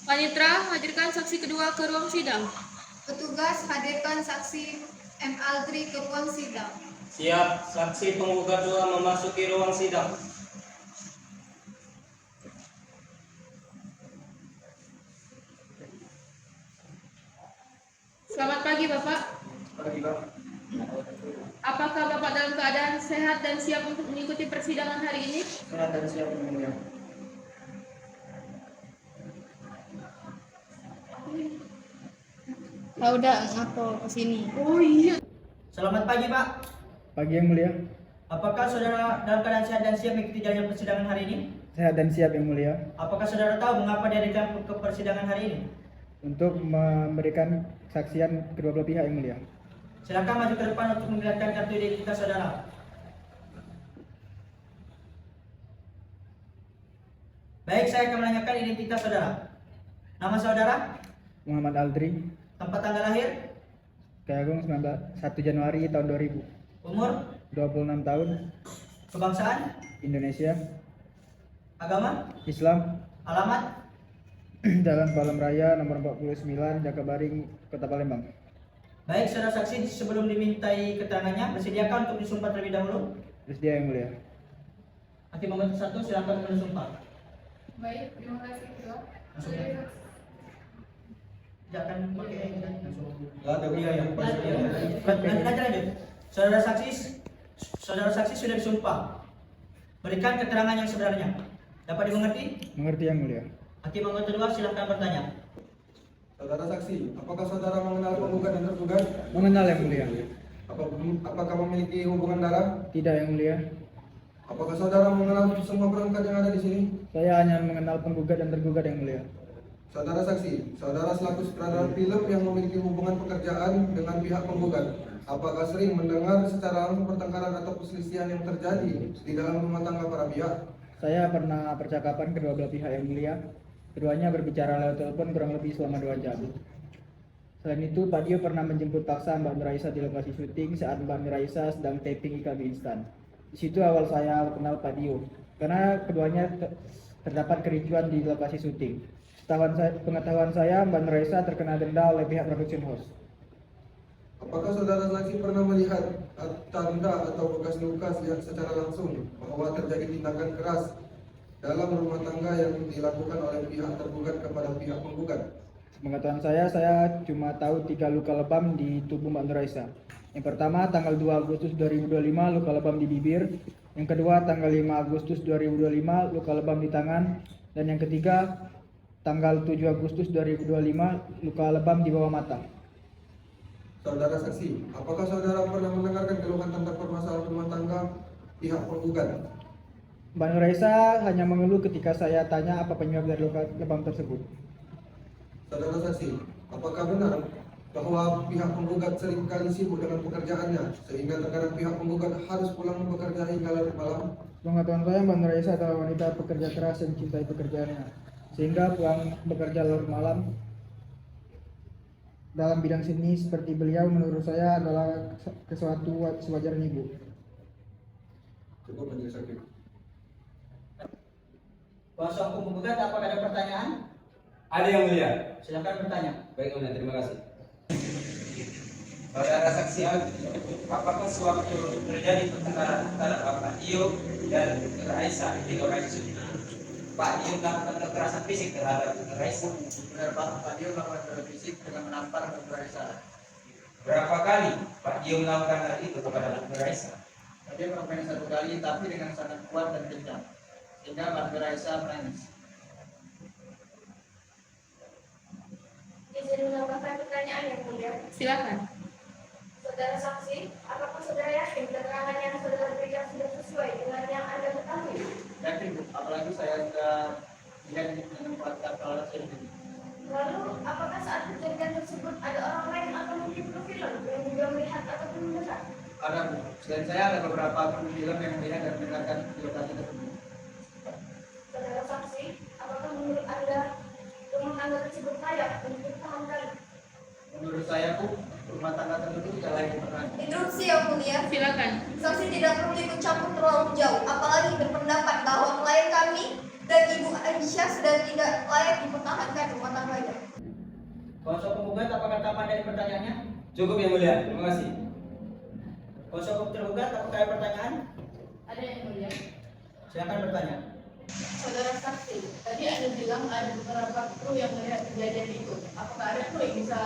Panitra, hadirkan saksi kedua ke ruang sidang. Petugas hadirkan saksi M. Aldri ke ruang sidang. Siap, saksi penggugat 2 memasuki ruang sidang. Selamat pagi Bapak. Pagi, Pak. Apakah Bapak dalam keadaan sehat dan siap untuk mengikuti persidangan hari ini? Sehat dan siap yang mulia. Kau udah ngapo kesini? Oh iya. Selamat pagi, Pak. Pagi yang mulia. Apakah saudara dalam keadaan sehat dan siap mengikuti jalannya persidangan hari ini? Sehat dan siap yang mulia. Apakah saudara tahu mengapa diadakan ke persidangan hari ini? Untuk memberikan kesaksian kedua belah pihak yang mulia. Silakan maju ke depan untuk memperlihatkan kartu identitas saudara. Baik, saya akan menanyakan identitas saudara. Nama saudara? Muhammad Aldri, Tempat tanggal lahir? Keagung 1 Januari tahun 2000. Umur? 26 tahun, Kebangsaan? Indonesia, Agama? Islam. Alamat? Jalan Palem Raya nomor 49, Jakabaring, Kota Palembang. Baik, saudara saksi, sebelum dimintai keterangannya, bersediakan untuk disumpah terlebih dahulu. Bersedia yang mulia. Hakim nomor 1, silakan bersumpah. Baik, terima kasih ketua. Langsung ya. Jangan pakai langsung. Iya, Iya. Lanjut. Saudara saksi sudah disumpah. Berikan keterangan yang sebenarnya. Dapat dimengerti? Mengerti yang mulia. Hakim nomor 2, silakan bertanya. Saudara saksi, apakah saudara mengenal penggugat dan tergugat? Mengenal yang mulia. Apakah memiliki hubungan darah? Tidak yang mulia. Apakah saudara mengenal semua perangkat yang ada di sini? Saya hanya mengenal penggugat dan tergugat yang mulia. Saudara saksi, saudara selaku sutradara film yang memiliki hubungan pekerjaan dengan pihak penggugat, apakah sering mendengar secara langsung pertengkaran atau perselisihan yang terjadi di dalam rumah tangga para pihak? Saya pernah percakapan kedua belah pihak yang mulia. Keduanya berbicara lewat telepon kurang lebih selama 2 jam. Selain itu, Pak Dio pernah menjemput paksa Mbak Nuraisa di lokasi syuting saat Mbak Nuraisa sedang taping ikan mie instan. Di situ awal saya kenal Pak Dio, karena keduanya terdapat kericuan di lokasi syuting. Pengetahuan saya, Mbak Nuraisa terkena denda oleh pihak production house. Apakah saudara saksi pernah melihat tanda atau bekas luka secara langsung bahwa terjadi tindakan keras dalam rumah tangga yang dilakukan oleh pihak tergugat kepada pihak penggugat? Pengetahuan saya cuma tahu 3 luka lebam di tubuh Mbak Nuraisa. Yang pertama, tanggal 2 Agustus 2025, luka lebam di bibir. Yang kedua, tanggal 5 Agustus 2025, luka lebam di tangan. Dan yang ketiga, tanggal 7 Agustus 2025, luka lebam di bawah mata. Saudara saksi, apakah saudara pernah mendengarkan keluhan tentang permasalahan rumah tangga pihak penggugat? Mbak Nuraisa hanya mengeluh ketika saya tanya apa penyebab dari luka lebam tersebut. Saudara saksi, apakah benar bahwa pihak penggugat seringkali sibuk dengan pekerjaannya sehingga terkadang pihak penggugat harus pulang bekerja hingga larut malam? Pengetahuan saya, Mbak Nuraisa adalah wanita pekerja keras yang mencintai pekerjaannya, sehingga pulang bekerja larut malam dalam bidang seni seperti beliau menurut saya adalah sesuatu sewajarnya, Ibu. Cukup majelis hakim. Kuasa hukum penggugat, apakah ada pertanyaan? Ada yang mulia. Silakan bertanya. Baik, mulia, terima kasih. Saudara saksi, apakah sewaktu terjadi pertengkaran antara Bapak Dio dan Raisa di lokasi syuting, Pak Dio melakukan kekerasan fisik terhadap Raisa? Benar Pak Dio melakukan kekerasan fisik dengan menampar Raisa. Berapa kali Pak Dio melakukan hal itu kepada Raisa? Dia melakukan 1 kali, tapi dengan sangat kuat dan kencang, sehingga Mbak Raisa menangis. Izin menambahkan pertanyaan yang mulia. Silakan. Saudara saksi, apakah saudara yakin keterangan yang saudara berikan sudah sesuai dengan yang Anda ketahui? Yakin Bu, apalagi saya sudah lihat dengan kuat alat ini. Lalu, apakah saat kejadian tersebut ada orang lain atau mungkin kru film yang juga melihat ataupun mendengar? Ada Bu, selain saya ada beberapa kru film yang melihat dan mendengarkan di lokasi tersebut. Saudara saksi, apakah menurut Anda rumah tangga tersebut layak untuk dipertahankan? Menurut saya Bu, rumah tangga tersebut tidak layak dipertahankan. Interupsi yang mulia. Silakan. Saksi tidak perlu ikut campur terlalu jauh, apalagi berpendapat bahwa klien kami dan Ibu Aisyah sudah tidak layak dipertahankan rumah tangganya. Kuasa hukum penggugat, apakah tambahan dari pertanyaannya? Cukup yang mulia, terima kasih. Kuasa hukum tergugat, apakah ada pertanyaan? Ada yang mulia. Silakan bertanya. Saudara saksi, tadi Anda bilang ada beberapa kru yang melihat kejadian itu. Apakah ada kru yang bisa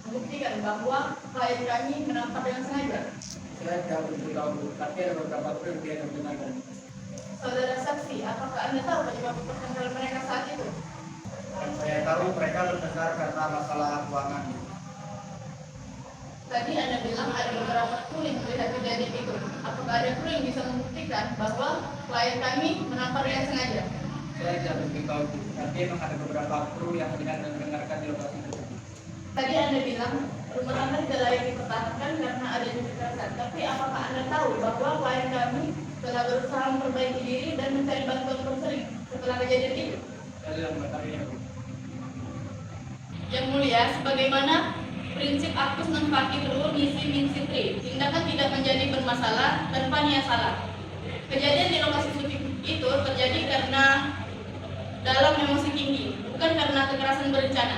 membuktikan bahwa klien kami menampar dengan sengaja? Saya tidak beritahu, tapi ada beberapa kru yang menggunakan. Saudara saksi, apakah Anda tahu penyebab pertengkaran mereka saat itu? Dan saya tahu mereka bertengkar karena masalah keuangan. Tadi Anda bilang ada beberapa kru yang melihat kejadian itu. Apakah ada kru yang bisa membuktikan bahwa klien kami menampar dengan sengaja? Saya tidak beritahu, tapi memang ada beberapa kru yang melihat dan mendengarkan di lokasi itu. Tadi Anda bilang rumah Anda tidak layak dipertahankan karena adanya kekerasan. Tapi apakah Anda tahu bahwa klien kami telah berusaha memperbaiki diri dan mencari bantuan konseling setelah kejadian itu? Saya tidak mengetahuinya. Yang mulia, sebagaimana prinsip actus non facit rule nisi min sitri, tindakan tidak menjadi bermasalah tanpa niat salah. Kejadian di lokasi syuting itu terjadi karena dalam emosi tinggi, bukan karena kekerasan berencana.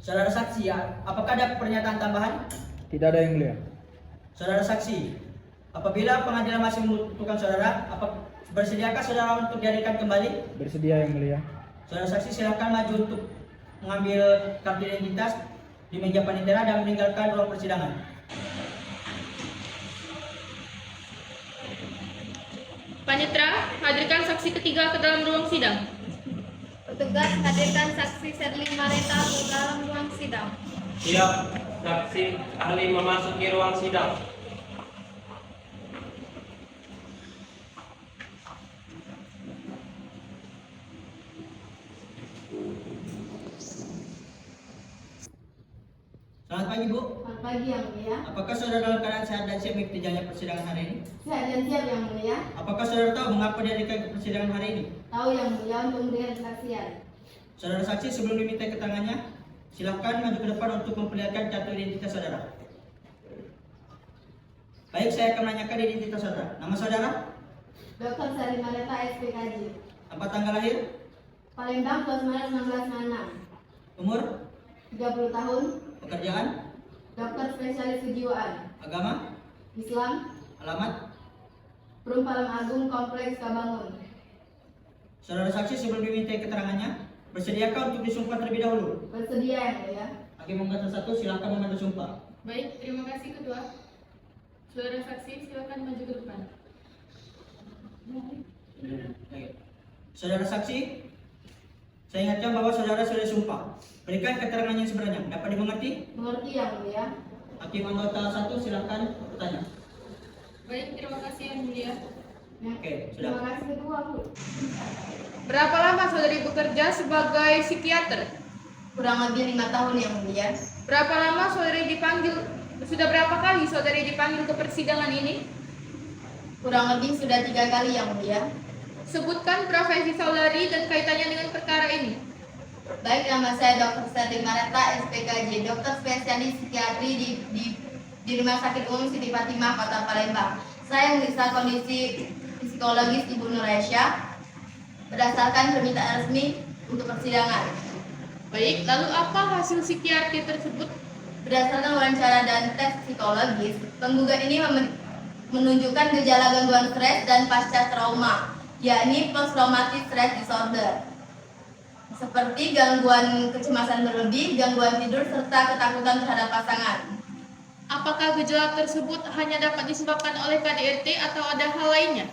Saudara saksi, apakah ada pernyataan tambahan? Tidak ada yang mulia. Saudara saksi, apabila pengadilan masih membutuhkan saudara, bersediakah saudara untuk dihadirkan kembali? Bersedia yang mulia. Saudara saksi silakan maju untuk mengambil kartu identitas di meja panitia dan meninggalkan ruang persidangan. Panitera, hadirkan saksi ketiga ke dalam ruang sidang. Petugas, hadirkan saksi Serling Mareta ke dalam ruang sidang. Siap, saksi ahli memasuki ruang sidang. Selamat pagi, Bu. Selamat pagi yang mulia. Apakah saudara dalam keadaan sehat dan siap mengikuti jalannya persidangan hari ini? Sehat dan siap yang mulia. Apakah saudara tahu mengapa dihadirkan ke persidangan hari ini? Tahu yang mulia untuk memberikan kesaksian. Saudara saksi, sebelum diminta keterangannya, silakan maju ke depan untuk memperlihatkan kartu identitas saudara. Baik, saya akan menanyakan identitas saudara. Nama saudara? Dr. Serling Mareta SPKJ. Tempat tanggal lahir? Palembang 12 Maret 1996. Umur? 30 tahun. Pekerjaan? Dokter spesialis kejiwaan. Agama? Islam. Alamat? Perum Palem Agung Kompleks Kabangun. Saudara saksi, sebelum diminta keterangannya, bersediakah untuk disumpah terlebih dahulu? Bersedia yang mulia. Hakim Mengkata 1, silakan memandu sumpah. Baik, terima kasih Ketua. Saudara saksi, silakan maju ke depan. Baik. Saudara saksi, saya ingatkan bahwa saudara sudah disumpah. Berikan keterangan yang sebenarnya. Dapat dimengerti? Mengerti yang mulia. Hakim anggota 1, silakan bertanya. Baik, terima kasih yang mulia. Oke, sudah. Terima kasih ketua, Bu. Berapa lama saudari bekerja sebagai psikiater? Kurang lebih 5 tahun yang mulia. Berapa lama saudari dipanggil? Sudah berapa kali saudari dipanggil ke persidangan ini? Kurang lebih sudah 3 kali yang mulia. Sebutkan profesi saudari dan kaitannya dengan perkara ini. Baik, nama saya Dr. Serling Mareta SPKJ, dokter spesialis psikiatri di Rumah Sakit Umum Siti Fatimah, Kota Palembang. Saya memeriksa kondisi psikologis Ibu Nur Aisyah berdasarkan permintaan resmi untuk persidangan. Baik, lalu apa hasil psikiatri tersebut? Berdasarkan wawancara dan tes psikologis, penggugat ini menunjukkan gejala gangguan stres dan pasca trauma, yakni post traumatic stress disorder, seperti gangguan kecemasan berlebih, gangguan tidur, serta ketakutan terhadap pasangan. Apakah gejala tersebut hanya dapat disebabkan oleh KDRT atau ada hal lainnya?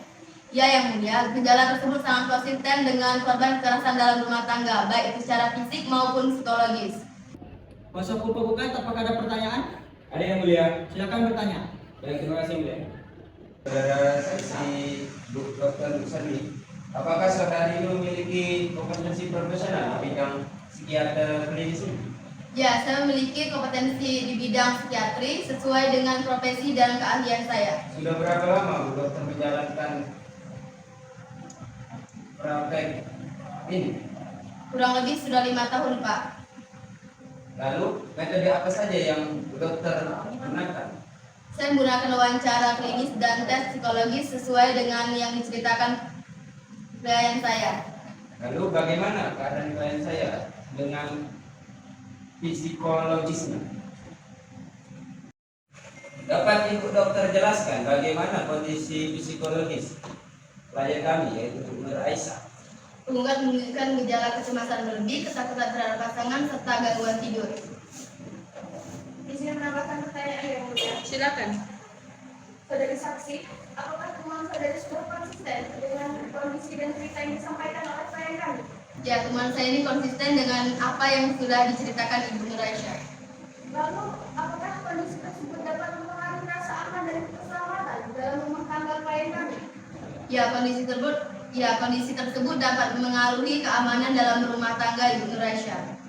Ya yang mulia, gejala tersebut sangat konsisten dengan korban kekerasan dalam rumah tangga, baik secara fisik maupun psikologis. Kuasa hukum penggugat, apakah ada pertanyaan? Ada yang mulia. Silakan bertanya. Baik, terima kasih mulia. Saudara saksi Dr. Luksani, apakah saudara ini memiliki kompetensi profesional di bidang psikiater klinis ini? Ya, saya memiliki kompetensi di bidang psikiatri sesuai dengan profesi dan keahlian saya. Sudah berapa lama Bu Dokter menjalankan praktek ini? Kurang lebih sudah 5 tahun, Pak. Lalu metode apa saja yang Bu Dokter gunakan? Saya menggunakan wawancara klinis dan tes psikologis sesuai dengan yang diceritakan klien saya. Lalu bagaimana keadaan klien saya dengan psikologisnya? dapat Ibu Dokter jelaskan bagaimana kondisi psikologis klien kami yaitu Ibu Nur Aisyah? Penggugat menunjukkan gejala kecemasan berlebih, ketakutan terhadap pasangan, serta gangguan tidur. Izin menambahkan pertanyaan yang mulia. Silakan. Saudari saksi, apakah temuan saudari sudah konsisten dengan kondisi dan cerita yang disampaikan oleh klien kami? Ya, teman saya ini konsisten dengan apa yang sudah diceritakan Ibu Nur Aisyah. Lalu, apakah kondisi tersebut dapat mempengaruhi rasa aman dan keselamatan dalam rumah tangga klien kami? Kondisi tersebut dapat mengaruhi keamanan dalam rumah tangga Ibu Nur Aisyah.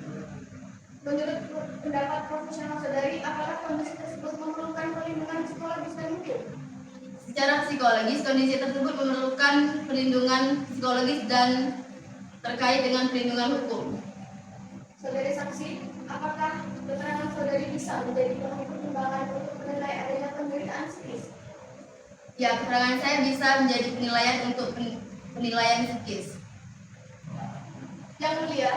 Menurut pendapat profesional saudari, apakah kondisi tersebut memerlukan perlindungan psikologis dan hukum? Secara psikologis, kondisi tersebut memerlukan perlindungan psikologis dan terkait dengan perlindungan hukum. Saudari saksi, apakah keterangan saudari bisa menjadi bahan pertimbangan untuk menilai adanya penderitaan psikis? Ya, keterangan saya bisa menjadi penilaian untuk penilaian psikis. Yang mulia,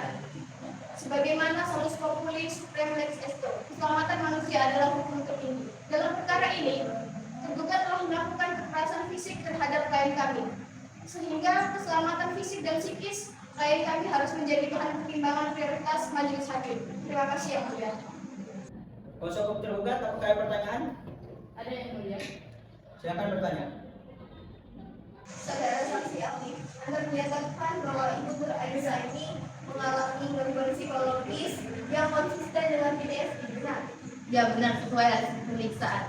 sebagaimana solus populi supreme lex esto, keselamatan manusia adalah hukum tertinggi. Dalam perkara ini, tergugat telah melakukan kekerasan fisik terhadap klien kami, sehingga keselamatan fisik dan psikis klien kami harus menjadi bahan pertimbangan prioritas majelis hakim. Terima kasih yang mulia. Kuasa hukum tergugat, apakah ada pertanyaan? Ada yang mulia. Silakan bertanya. Saudara saksi ahli, Anda menyatakan bahwa Ibu Nur Aisyah ini mengalami gangguan psikologis yang konsisten dengan PTSD, benar? Ya, benar, sesuai hasil pemeriksaan.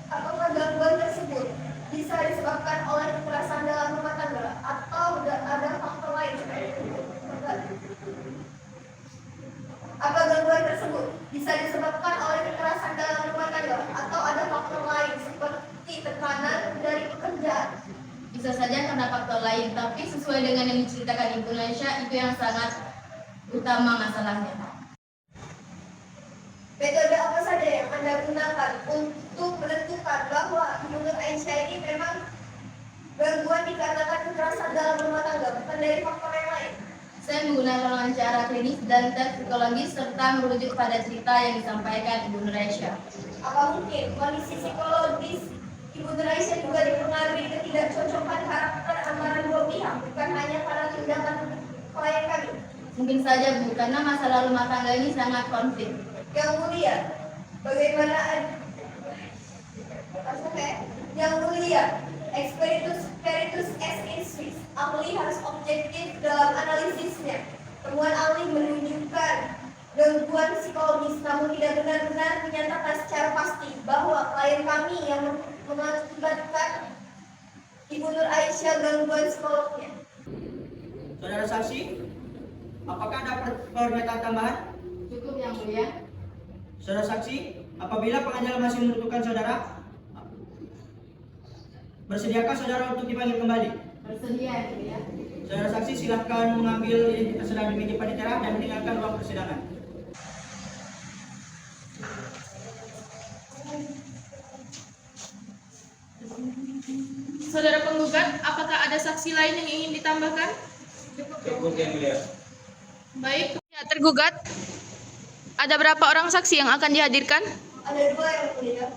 Apakah gangguan tersebut bisa disebabkan oleh kekerasan dalam rumah tangga atau ada faktor lain? Apa gangguan tersebut bisa disebabkan oleh kekerasan dalam rumah tangga atau ada faktor lain seperti tekanan dari pekerjaan? Bisa saja karena faktor lain, tapi sesuai dengan yang diceritakan Ibu Nur Aisyah, itu yang sangat utama masalahnya. Metode apa saja yang Anda gunakan untuk menentukan bahwa Ibu Nur Aisyah ini memang gangguan dikarenakan kekerasan dalam rumah tangga, bukan dari faktor yang lain? Saya menggunakan wawancara klinis dan tes psikologis serta merujuk pada cerita yang disampaikan Ibu Nur Aisyah. Apa mungkin kondisi psikologis Ibu Nur Aisyah juga dipengaruhi ketidakcocokan karakter antara dua pihak, bukan hanya karena tindakan klien kami? Mungkin saja Bu, karena masalah rumah tangga ini sangat konflik. Yang mulia, bagaimana Yang mulia, Spiritus es in Swiss, ahli harus objektif dalam analisisnya. Temuan ahli menunjukkan gangguan psikologis, namun tidak benar-benar menyatakan secara pasti bahwa klien kami yang mengakibatkan Ibu Nur Aisyah gangguan psikolognya. Saudara saksi, apakah ada pernyataan tambahan? Cukup yang mulia. Saudara saksi, apabila pengadilan masih menentukan saudara, bersediakah saudara untuk dipanggil kembali? Bersedia yang mulia. Saudara saksi, silakan mengambil identitas saudara di meja panitera dan meninggalkan ruang persidangan. Saudara penggugat, apakah ada saksi lain yang ingin ditambahkan? Cukup yang mulia. Baik. Ya, tergugat. Ada berapa orang saksi yang akan dihadirkan? Ada dua yang mulia.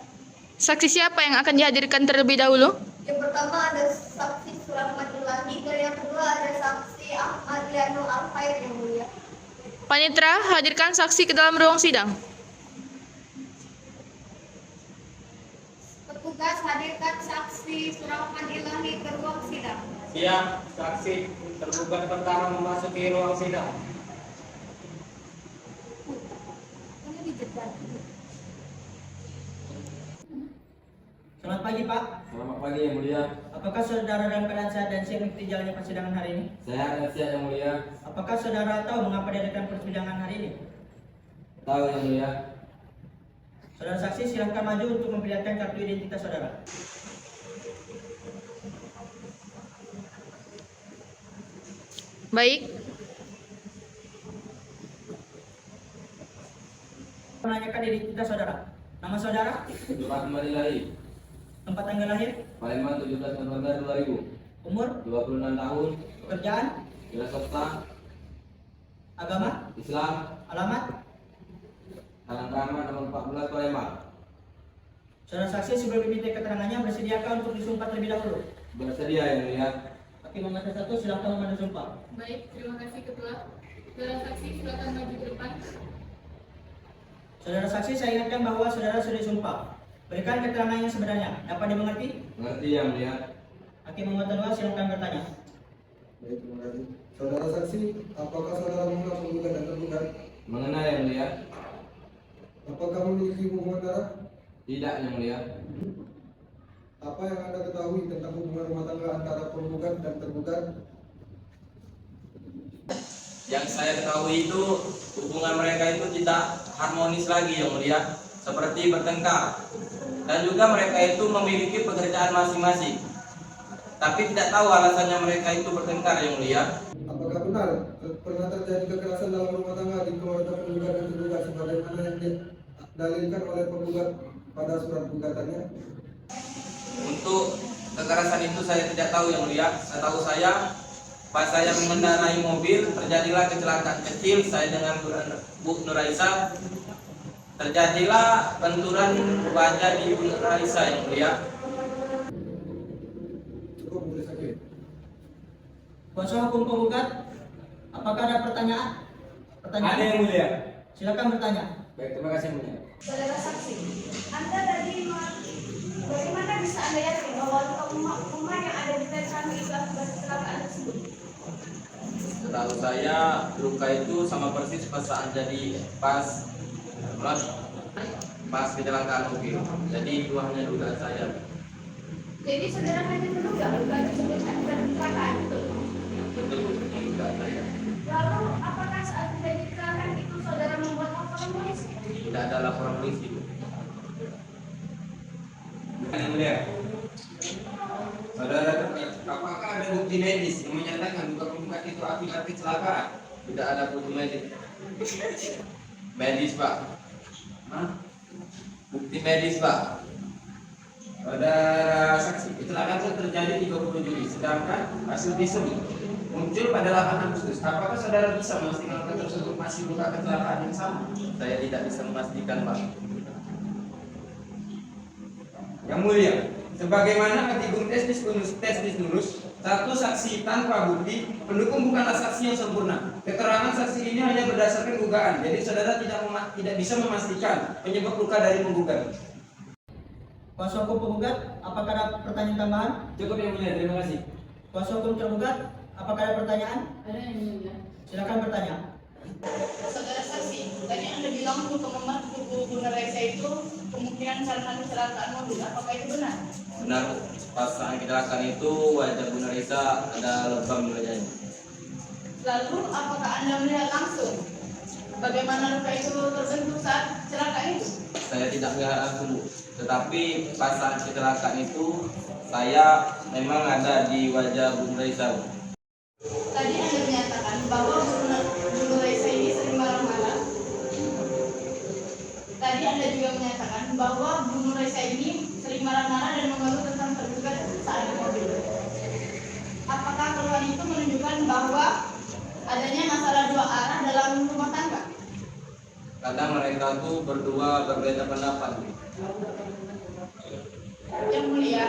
Saksi siapa yang akan dihadirkan terlebih dahulu? Yang pertama ada saksi Surahman Ilahi dan yang kedua ada saksi Ahmad Lianul Alfair yang mulia. Panitera, hadirkan saksi ke dalam ruang sidang. Petugas hadirkan saksi Surahman Ilahi ke ruang sidang. Siap, saksi tergugat pertama memasuki ruang sidang. Selamat pagi, Pak. Selamat pagi yang mulia. Apakah saudara dalam keadaan sehat dan siap mengikuti jalannya persidangan hari ini? Sehat dan siap yang mulia. Apakah saudara tahu mengapa diadakan persidangan hari ini? Tahu yang mulia. Saudara saksi, silahkan maju untuk memperlihatkan kartu identitas saudara. Baik. Menanyakan identitas saudara. Nama saudara? Surahman Ilahi. Tempat tanggal lahir? Palembang 17 November 2000. Umur? 26 tahun. Pekerjaan? Wira swasta. Agama? Islam. Alamat? Jalan Rahmat nomor 14 Palembang. Saudara saksi sebelum diminta keterangannya bersediakah untuk disumpah terlebih dahulu? Bersedia yang mulia. Hakim memanggil satu, silakan memandu sumpah. Baik, terima kasih Ketua. Saudara saksi silakan maju ke depan. Saudara saksi, saya ingatkan bahwa saudara sudah disumpah. Berikan keterangan yang sebenarnya. Dapat dimengerti? Mengerti yang mulia. Hakim Muhammad Anwar, silakan bertanya. Baik, terima kasih. Saudara saksi, apakah saudara mengenal penggugat dan tergugat? Mengenal yang mulia. Apakah memiliki hubungan darah? Tidak yang mulia. Apa yang Anda ketahui tentang hubungan rumah tangga antara penggugat dan tergugat? Yang saya ketahui itu hubungan mereka itu tidak harmonis lagi yang mulia, seperti bertengkar. Dan juga mereka itu memiliki pekerjaan masing-masing. Tapi tidak tahu alasannya mereka itu bertengkar yang mulia. Apakah benar pernah terjadi kekerasan dalam rumah tangga di keluarga penggugat dan tergugat sebagaimana yang didalilkan oleh penggugat pada surat gugatannya? Untuk kekerasan itu saya tidak tahu yang mulia. Setahu saya, pas saya mengendarai mobil terjadilah kecelakaan kecil saya dengan Bu Nuraisa. Terjadilah benturan wajah di Bu Nuraisa yang mulia. Cukup boleh sakit. Kuasa hukum penggugat, apakah ada pertanyaan? Ada yang mulia. Silakan bertanya. Baik, terima kasih yang mulia. Saudara saksi, Anda tadi bagaimana bisa Anda yakin bahwa rumah yang ada di Tesan itu akibat kecelakaan tersebut? Setahu saya luka itu sama persis pas saat jadi pas kecelakaan mobil. Jadi itu hanya dugaan saya. Jadi saudara hanya menduga luka tersebut akibat kecelakaan itu. Betul dugaan saya. Lalu apakah saat terjadi kecelakaan itu saudara membuat laporan polisi? Tidak ada laporan polisi. Yang mulia. Saudara, apakah ada bukti medis yang menyatakan luka penggugat itu akibat kecelakaan? Tidak ada bukti medis. Medis Pak. Bukti medis Pak. Saudara saksi, kecelakaan itu terjadi 30 Juli, sedangkan hasil visum muncul pada 8 Agustus. Apakah saudara bisa memastikan luka tersebut masih luka kecelakaan yang sama? Saya tidak bisa memastikan Pak. Yang mulia, sebagaimana kategori tes lulus, satu saksi tanpa bukti, pendukung bukanlah saksi yang sempurna. Keterangan saksi ini hanya berdasarkan dugaan, jadi saudara tidak bisa memastikan penyebab luka dari penggugat. Kuasa hukum penggugat, apakah ada pertanyaan tambahan? Cukup yang mulia, terima kasih. Kuasa hukum tergugat, apakah ada pertanyaan? Ada yang mulia. Silakan bertanya. Saudara saksi, tadi Anda bilang penggemar tubuh Bu Nuraisa itu kemungkinan karena kecelakaan mobil. Apakah itu benar? Benar, pas saat kecelakaan itu wajah Bu Nuraisa ada lebam di wajahnya. Lalu apakah Anda melihat langsung bagaimana luka itu terbentuk saat kecelakaan itu? Saya tidak melihat langsung, tetapi pas saat kecelakaan itu saya memang ada di wajah Bu Nuraisa. Tadi Anda menyatakan bahwa Bu Nuraisa ini sering marah-marah. Tadi Anda juga menyatakan bahwa Bu Nuraisa ini sering marah-marah dan mengeluh tentang tergugat saat di mobil. Apakah keluhan itu menunjukkan bahwa adanya masalah dua arah dalam rumah tangga? Kadang mereka tuh berdua berbeda pendapat. Yang mulia,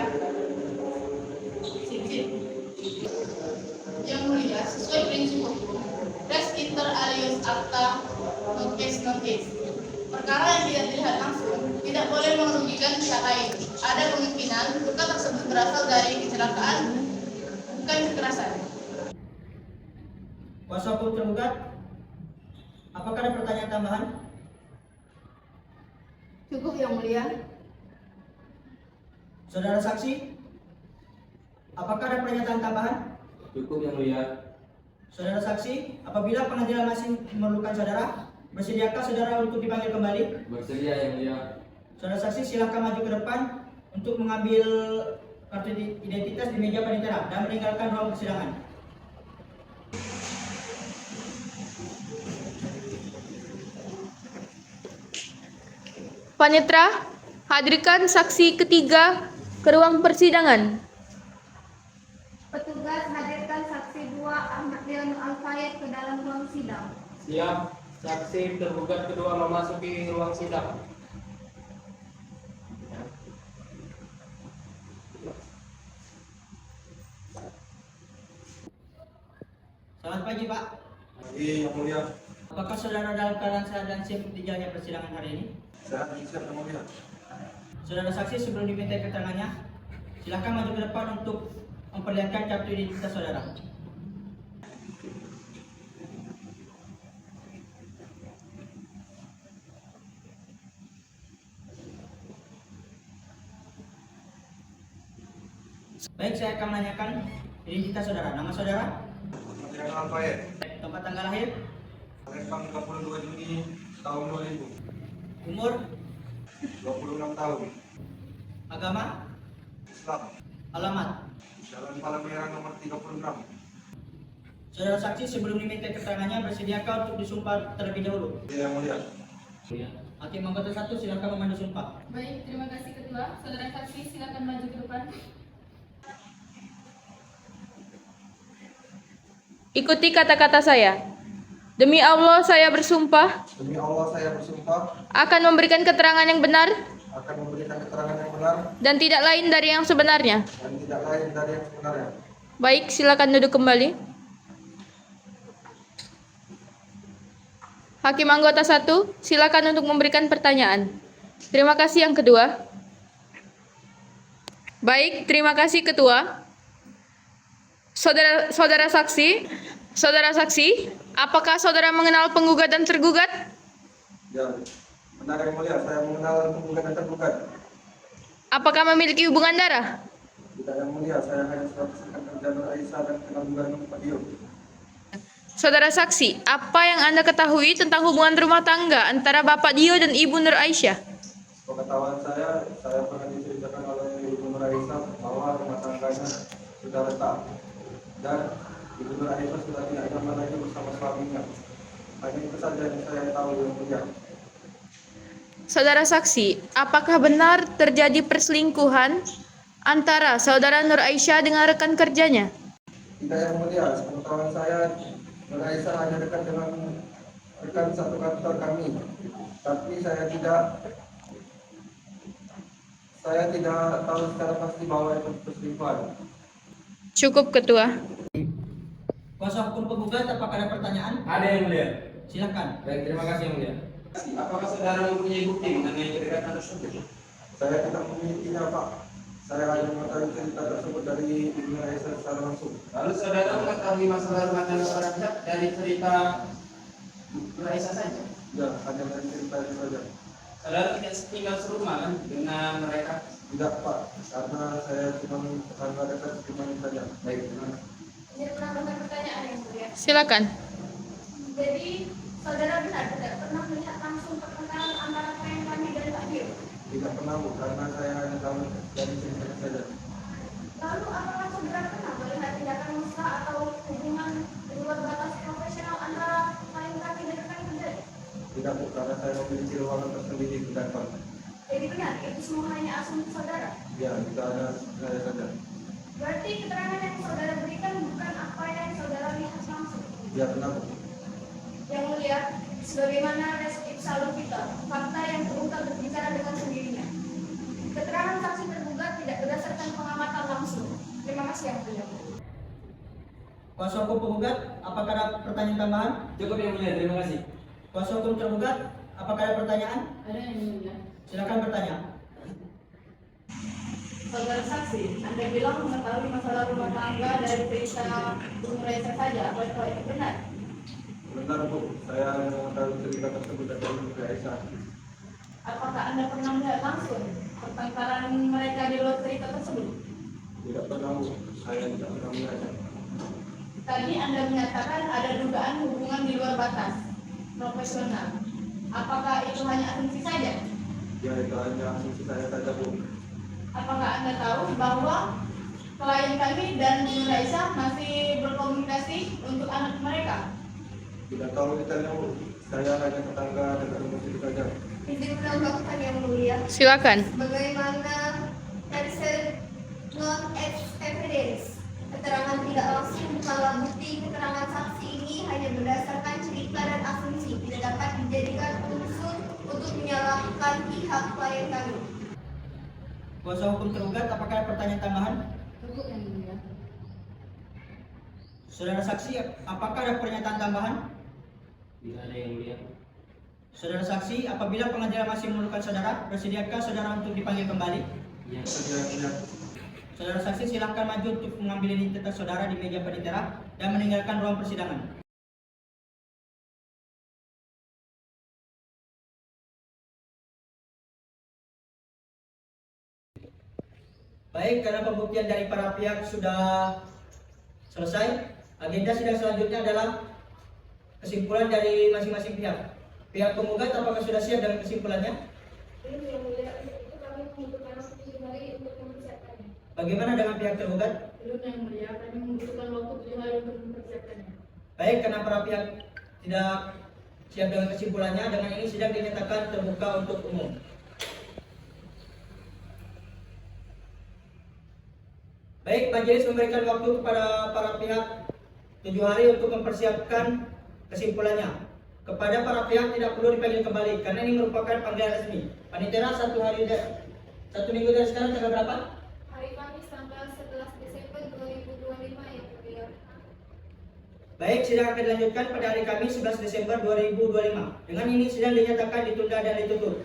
Yang mulia, sesuai prinsip hukum, res inter alius acta, non case non case. Perkara yang tidak dilihat langsung tidak boleh merugikan pihak lain. Ada kemungkinan luka tersebut berasal dari kecelakaan, bukan kekerasan. Kuasa hukum tergugat, apakah ada pertanyaan tambahan? Cukup yang mulia. Saudara saksi, apakah ada pernyataan tambahan? Cukup yang mulia. Saudara saksi, apabila pengadilan masih memerlukan saudara, bersediakah saudara untuk dipanggil kembali? Bersedia yang mulia. Saudara saksi, silakan maju ke depan untuk mengambil kartu identitas di meja panitera dan meninggalkan ruang persidangan. Panitera, hadirkan saksi ketiga ke ruang persidangan. Petugas hadirkan saksi 2 Ahmad Leon Al-Fayed ke dalam ruang sidang. Siap, saksi tergugat kedua memasuki ruang sidang. Oke, Yang Mulia. Apakah saudara dalam keadaan sehat dan siap untuk dijalani persidangan hari ini? Sehat dan siap, Yang Mulia. Saudara saksi, sebelum diminta keterangannya, silakan maju ke depan untuk memperlihatkan kartu identitas saudara. Baik, saya akan menanyakan identitas saudara. Nama saudara? Adriano Alfaed. Tempat tanggal lahir? Palembang 22 Juni tahun 2000. Umur? 26 tahun. Agama? Islam. Alamat? Jalan Palang Merah nomor 36. Saudara saksi, sebelum diminta keterangannya, bersediakah untuk disumpah terlebih dahulu? Yang Mulia. Hakim anggota 1, silakan memandu sumpah. Baik, terima kasih Ketua. Saudara saksi silakan maju ke depan. Ikuti kata-kata saya. Demi Allah saya bersumpah Demi Allah saya bersumpah akan memberikan keterangan yang benar akan memberikan keterangan yang benar dan tidak lain dari yang sebenarnya. dan tidak lain dari yang sebenarnya. Baik, silakan duduk kembali. Hakim anggota 1, silakan untuk memberikan pertanyaan. Terima kasih yang kedua. Baik, terima kasih Ketua. Saudara saksi, apakah saudara mengenal penggugat dan tergugat? Ya, benar Yang Mulia, saya mengenal penggugat dan tergugat. Apakah memiliki hubungan darah? Tidak Yang Mulia, saya hanya rekan kerja Nur Aisyah dan penanggungan Pak Dio. Saudara saksi, apa yang Anda ketahui tentang hubungan rumah tangga antara Bapak Dio dan Ibu Nur Aisyah? Pengetahuan saya pernah diceritakan oleh Ibu Nur Aisyah bahwa rumah tangganya sudah retak dan Ibu Nur Aisyah sudah tidak nyaman lagi bersama suaminya. Hanya itu saja yang saya tahu Yang Mulia. Saudara saksi, apakah benar terjadi perselingkuhan antara saudara Nur Aisyah dengan rekan kerjanya? Tidak Yang Mulia, sepengetahuan saya Nur Aisyah hanya dekat dengan rekan satu kantor kami. Tapi saya tidak tahu secara pasti bahwa itu perselingkuhan. Cukup Ketua. Kuasa hukum penggugat, apakah ada pertanyaan? Ada Yang Mulia. Silakan. Baik, terima kasih Yang Mulia. Apakah saudara mempunyai bukti mengenai kedekatan tersebut? Saya tidak memilikinya Pak. Saya hanya mengetahui cerita tersebut dari Ibu Aisyah secara langsung. Lalu saudara mengetahui masalah rumah tangga orang pihak dari cerita Nur Aisyah saja? Ya, hanya dari cerita itu saja. Saudara tidak tinggal serumah kan dengan mereka? Tidak Pak, karena saya cuma tetangga dekat cuma itu saja. Baik, terima kasih. Jadi menambahkan pertanyaan Yang Mulia. Silakan. Jadi saudara benar tidak pernah melihat langsung pertentangan antara klien kami dan Pak Dio? Tidak pernah Bu, karena saya hanya tahu dari cerita saja. Lalu apakah saudara pernah melihat tindakan mesra atau hubungan di luar batas profesional antara klien kami dan rekan kerja? Tidak Bu, karena saya memiliki ruangan tersendiri di kantor. Jadi benar itu semua hanya asumsi saudara? Ya, itu ada saya saja. Berarti keterangan yang saudara berikan bukan apa yang saudara lihat langsung? Ya, benar Bu. Yang Mulia, sebagaimana resip selalu kita, fakta yang terungkap berbicara dengan sendirinya. Keterangan saksi tergugat tidak berdasarkan pengamatan langsung. Terima kasih Yang Mulia. Kuasa hukum penggugat, apakah ada pertanyaan tambahan? Cukup Yang Mulia, terima kasih. Kuasa hukum tergugat, apakah ada pertanyaan? Ada yang mulia. Silakan bertanya. Saudara saksi, Anda bilang mengetahui masalah rumah tangga dari cerita Bu Nur Aisyah saja. Apakah itu benar? Benar Bu, saya hanya mengetahui cerita tersebut dari Ibu Aisyah. Apakah Anda pernah melihat langsung pertengkaran mereka di luar cerita tersebut? Tidak pernah Bu, saya tidak pernah melihatnya. Tadi Anda menyatakan ada dugaan hubungan di luar batas profesional. Apakah itu hanya asumsi saja? Ya, itu hanya asumsi saya saja Bu. Apakah Anda tahu bahwa klien kami dan Bu Nur Aisyah masih berkomunikasi untuk anak mereka? Tidak tahu detailnya Bu, saya hanya tetangga dekat rumah situ saja. Izin menambahkan Yang Mulia. Silakan. Bagaimana versi non evidence, keterangan tidak langsung bukanlah bukti. Keterangan saksi ini hanya berdasarkan cerita dan asumsi, tidak dapat dijadikan unsur untuk menyalahkan pihak klien kami. Kuasa hukum tergugat, apakah ada pertanyaan tambahan? Cukup yang mulia. Saudara saksi, apakah ada pernyataan tambahan? Tidak ada yang mulia. Saudara saksi, apabila pengadilan masih memerlukan saudara, bersediakah saudara untuk dipanggil kembali? Iya. Saudara saksi silakan maju untuk mengambil identitas saudara di meja penitera dan meninggalkan ruang persidangan. Baik, karena pembuktian dari para pihak sudah selesai, agenda sidang selanjutnya adalah kesimpulan dari masing-masing pihak. Pihak penggugat apakah sudah siap dengan kesimpulannya? Belum yang mulia, itu kami membutuhkan waktu 7 hari untuk mempersiapkannya. Bagaimana dengan pihak tergugat? Belum yang mulia, kami membutuhkan waktu 7 hari untuk mempersiapkannya. Baik, karena para pihak tidak siap dengan kesimpulannya, dengan ini sidang dinyatakan terbuka untuk umum. Baik, majelis memberikan waktu kepada para pihak 7 hari untuk mempersiapkan kesimpulannya. Kepada para pihak tidak perlu dipanggil kembali karena ini merupakan panggilan resmi. Panitera 1 minggu dari sekarang tanggal berapa? Hari Kamis tanggal 11 Desember 2025 yang mulia. Baik, sidang akan dilanjutkan pada hari Kamis 11 Desember 2025. Dengan ini sidang dinyatakan ditunda dan ditutup.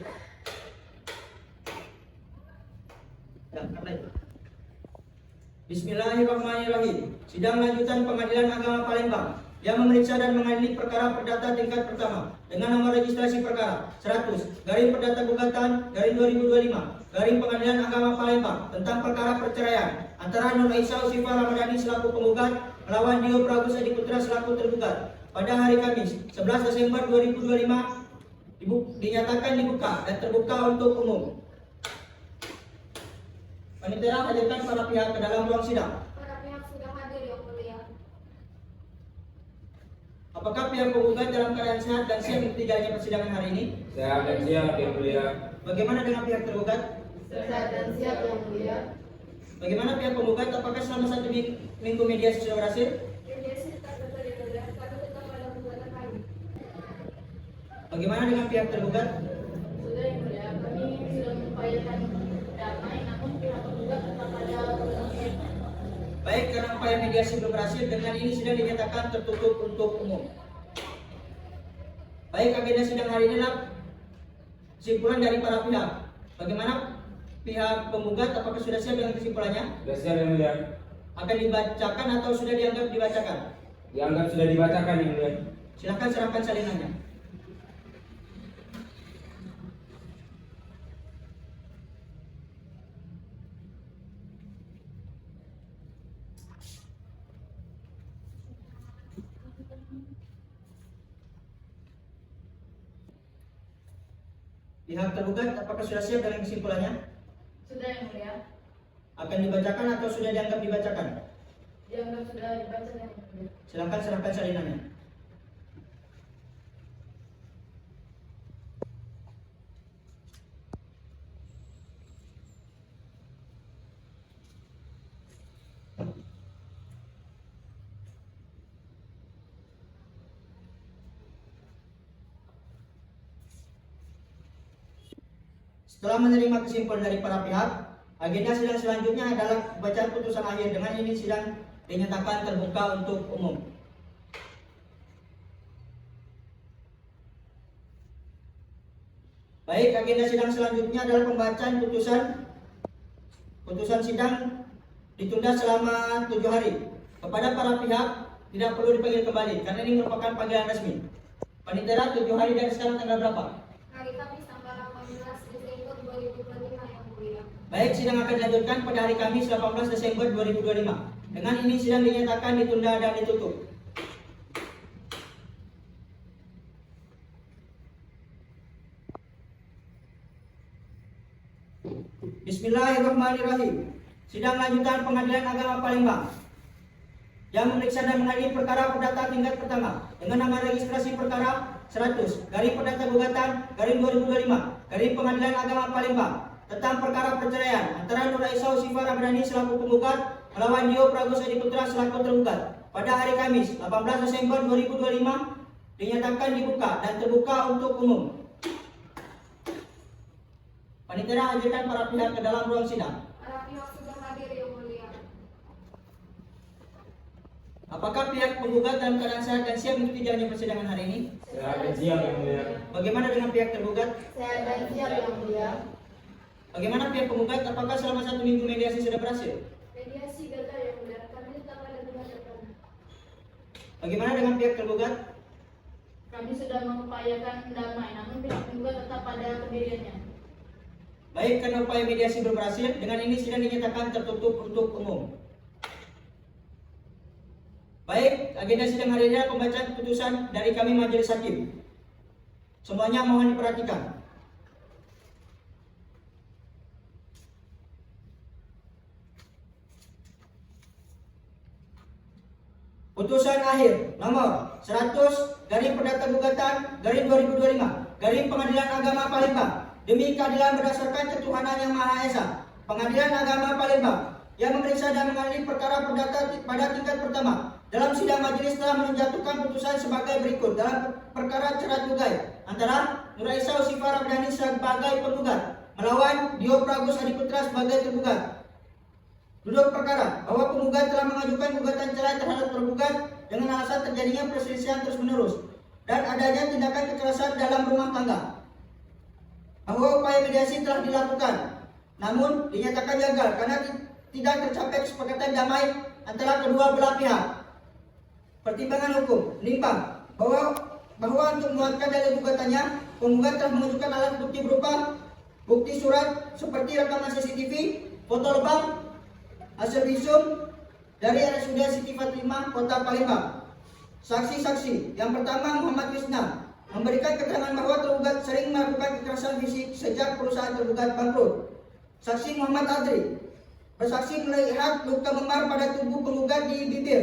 Bismillahirrahmanirrahim. Sidang lanjutan Pengadilan Agama Palembang yang memeriksa dan mengadili perkara perdata tingkat pertama dengan nomor registrasi perkara 100 garing perdata gugatan garing 2025 garing Pengadilan Agama Palembang tentang perkara perceraian antara Nur Aisyah Usifah Ramadhani selaku penggugat melawan Dio Pragus Adi Putra selaku tergugat pada hari Kamis 11 Desember 2025 dinyatakan dibuka dan terbuka untuk umum. Panitera hadirkan para pihak ke dalam ruang sidang. Para pihak sudah hadir yang mulia. Apakah pihak penggugat dalam keadaan sehat dan siap mengikuti jalannya persidangan hari ini? Sehat dan siap yang mulia. Bagaimana dengan pihak tergugat? Sehat dan siap yang mulia. Bagaimana pihak penggugat? Apakah selama 1 minggu mediasi sudah berhasil? Mediasi tetap berjalan yang mulia. Kami tetap pada gugatan kami. Bagaimana dengan pihak tergugat? Sudah yang mulia, kami sudah mengupayakan damai, namun pihak penggugat tetap ada kepentingan. Baik, karena upaya mediasi belum berhasil, dengan ini sidang dinyatakan tertutup untuk umum. Baik, agenda sidang hari ini adalah kesimpulan dari para pihak. Bagaimana pihak penggugat? Apakah sudah siap dengan kesimpulannya? Sudah siap yang mulia. Akan dibacakan atau sudah dianggap dibacakan? Dianggap sudah dibacakan yang mulia. Silakan serahkan salinannya. Pihak tergugat apakah sudah siap dengan kesimpulannya? Sudah yang mulia. Akan dibacakan atau sudah dianggap dibacakan? Dianggap sudah dibaca yang mulia. Silakan serahkan salinannya. Setelah menerima kesimpulan dari para pihak, agenda sidang selanjutnya adalah bacaan putusan akhir. Dengan ini sidang dinyatakan terbuka untuk umum. Baik, agenda sidang selanjutnya adalah pembacaan putusan sidang ditunda selama 7 hari. Kepada para pihak tidak perlu dipanggil kembali karena ini merupakan panggilan resmi. Panitera 7 hari dari sekarang tanggal berapa? Hari Kamis tanggal 18 Desember 2025 yang mulia. Baik, sidang akan dilanjutkan pada hari Kamis 18 Desember 2025. Dengan ini sidang dinyatakan ditunda dan ditutup. Bismillahirrahmanirrahim. Sidang lanjutan Pengadilan Agama Palembang yang memeriksa dan mengadili perkara perdata tingkat pertama dengan nama registrasi perkara 100 garing perdata gugatan garing 2025 garing Pengadilan Agama Palembang tentang perkara perceraian antara Nur Aisyah Usifah Ramadhani selaku penggugat melawan Dio Pragus Adi Putra selaku tergugat pada hari Kamis 18 Desember 2025 dinyatakan dibuka dan terbuka untuk umum. Panitera hadirkan para pihak ke dalam ruang sidang. Para pihak sudah hadir yang mulia. Apakah pihak penggugat dalam keadaan sehat dan siap mengikuti jalannya persidangan hari ini? Sehat dan siap yang mulia. Bagaimana dengan pihak tergugat? Sehat dan siap yang mulia. Bagaimana pihak penggugat? Apakah selama 1 minggu mediasi sudah berhasil? Mediasi gagal yang mulia. Kami tetap pada penggugat. Bagaimana dengan pihak tergugat? Kami sudah mengupayakan damai, namun pihak penggugat tetap pada pendiriannya. Baik, karena upaya mediasi belum berhasil, dengan ini sidang dinyatakan tertutup untuk umum. Baik, agenda sidang hari ini adalah pembacaan keputusan dari kami majelis hakim. Semuanya mohon diperhatikan. Putusan akhir nomor 100 garing perdata gugatan garing 2025 garing Pengadilan Agama Palembang demi keadilan berdasarkan ketuhanan yang Maha Esa. Pengadilan Agama Palembang yang memeriksa dan mengadili perkara perdata pada tingkat pertama dalam sidang majelis telah menjatuhkan putusan sebagai berikut dalam perkara cerat tugai antara Nur Aisyah Usifah Ramdhani sebagai penggugat melawan Dio Pragus Adiputra sebagai tergugat. Duduk perkara bahwa penggugat telah mengajukan gugatan cerai terhadap tergugat dengan alasan terjadinya perselisihan terus-menerus dan adanya tindakan kekerasan dalam rumah tangga. Bahwa upaya mediasi telah dilakukan, namun dinyatakan gagal karena tidak tercapai kesepakatan damai antara kedua belah pihak. Pertimbangan hukum menimbang bahwa untuk menguatkan dalil gugatannya, penggugat telah mengajukan alat bukti berupa bukti surat seperti rekaman CCTV, foto lebam, hasil visum dari RSUD Siti Fatimah Kota Palembang. Saksi-saksi yang pertama Muhammad Krisna memberikan keterangan bahwa tergugat sering melakukan kekerasan fisik sejak perusahaan tergugat bangkrut. Saksi Muhammad Adri bersaksi melihat luka memar pada tubuh penggugat di bibir,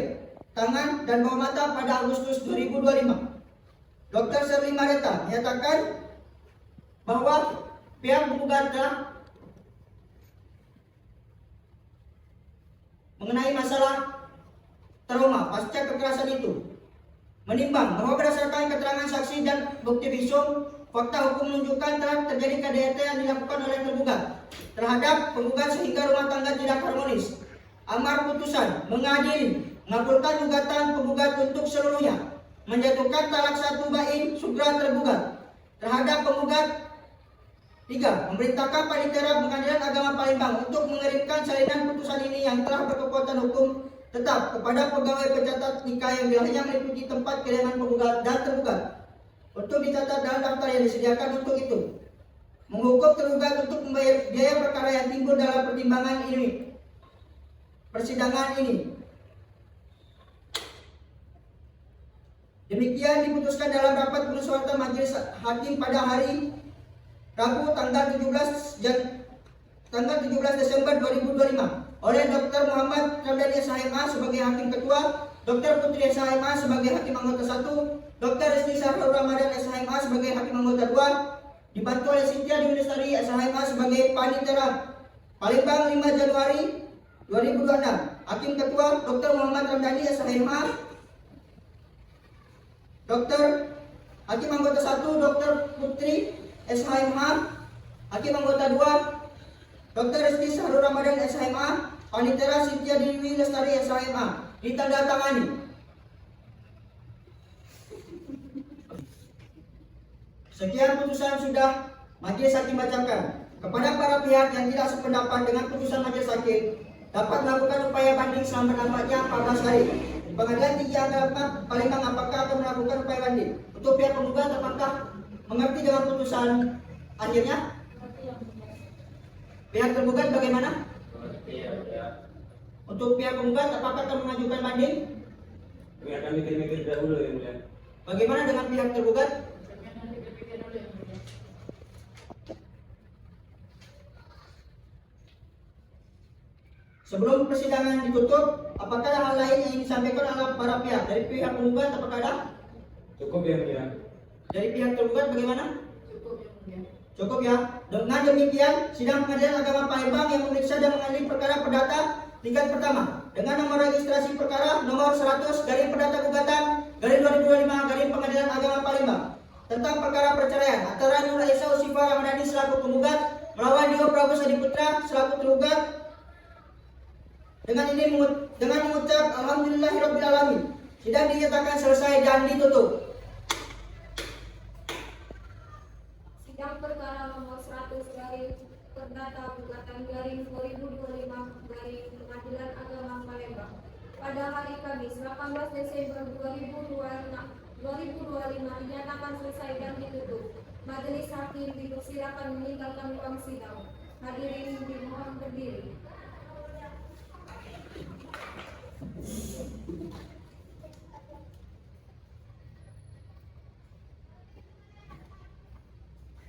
tangan, dan bawah mata pada Agustus 2025. Dr. Sherly Mareta menyatakan bahwa pihak penggugat telah mengenai masalah trauma pasca kekerasan itu. Menimbang bahwa berdasarkan keterangan saksi dan bukti visum, fakta hukum menunjukkan telah terjadi KDRT yang dilakukan oleh tergugat terhadap penggugat sehingga rumah tangga tidak harmonis. Amar putusan mengadili mengabulkan gugatan penggugat untuk seluruhnya, menjatuhkan talak 1 bain sugra tergugat terhadap penggugat. 3. Memerintahkan Panitia Pengadilan Agama Palembang untuk mengirimkan salinan putusan ini yang telah berkekuatan hukum tetap kepada pegawai pencatat nikah yang wilayahnya meliputi tempat kediaman penggugat dan tergugat untuk dicatat dalam daftar yang disediakan untuk itu. Menghukum tergugat untuk membayar biaya perkara yang timbul dalam pertimbangan ini, persidangan ini. Demikian diputuskan dalam rapat musyawarah majelis hakim pada hari Rabu tanggal 17 Desember 2025 oleh Dr. Muhammad Ramdhani SHMA sebagai hakim ketua, Dr. Putri SHMA sebagai hakim anggota 1, Dr. Resti Sahrul Ramadan SHMA sebagai hakim anggota 2, dibantu oleh Cynthia Dewi Lestari SHMA sebagai Panitera Palembang 5 Januari 2026. Hakim ketua Dr. Muhammad Ramdhani SHMA. Hakim anggota 1 Dr. Putri SHMA. Hakim anggota 2 Dr. Resti Sahrul Ramadan SHMA. Panitera Cynthia Dewi Lestari SHMA. Ditandatangani. Sekian putusan sudah majelis hakim bacakan. Kepada para pihak yang tidak sependapat dengan putusan majelis hakim, dapat melakukan upaya banding selama-lamanya 14 hari. Di Pengadilan Tinggi Agama Palembang apakah akan melakukan upaya banding? Untuk pihak penggugat apakah mengerti dengan putusan akhirnya? Pihak tergugat bagaimana? Untuk pihak penggugat apakah akan mengajukan banding? Biar kami mikir dahulu yang mulia. Bagaimana dengan pihak tergugat? Sebelum persidangan ditutup, apakah hal lain yang ingin disampaikan oleh para pihak? Dari pihak penggugat apakah ada? Cukup yang mulia. Dari pihak tergugat bagaimana? Cukup ya. Dengan demikian, sidang Pengadilan Agama Palembang yang memeriksa dan mengadili perkara perdata tingkat pertama dengan nomor registrasi perkara nomor 100 garing perdata gugatan garing 2025 garing Pengadilan Agama Palembang tentang perkara perceraian antara Nur Aisyah Usifah Ramdhani selaku penggugat melawan Dio Pragus Adiputra selaku tergugat Dengan mengucap Alhamdulillahirobbilalamin, sidang dinyatakan selesai dan ditutup. Sidang perkara nomor 100 garing perdata gugatan garing 2025 garing Pengadilan Agama Palembang. Pada hari Kamis 18 Desember 2025 dinyatakan selesai dan ditutup. Majelis hakim dipersilakan meninggalkan ruang sidang. Hadirin dimohon berdiri.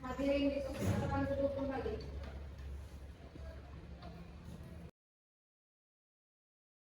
Hadirin dipersilakan duduk kembali.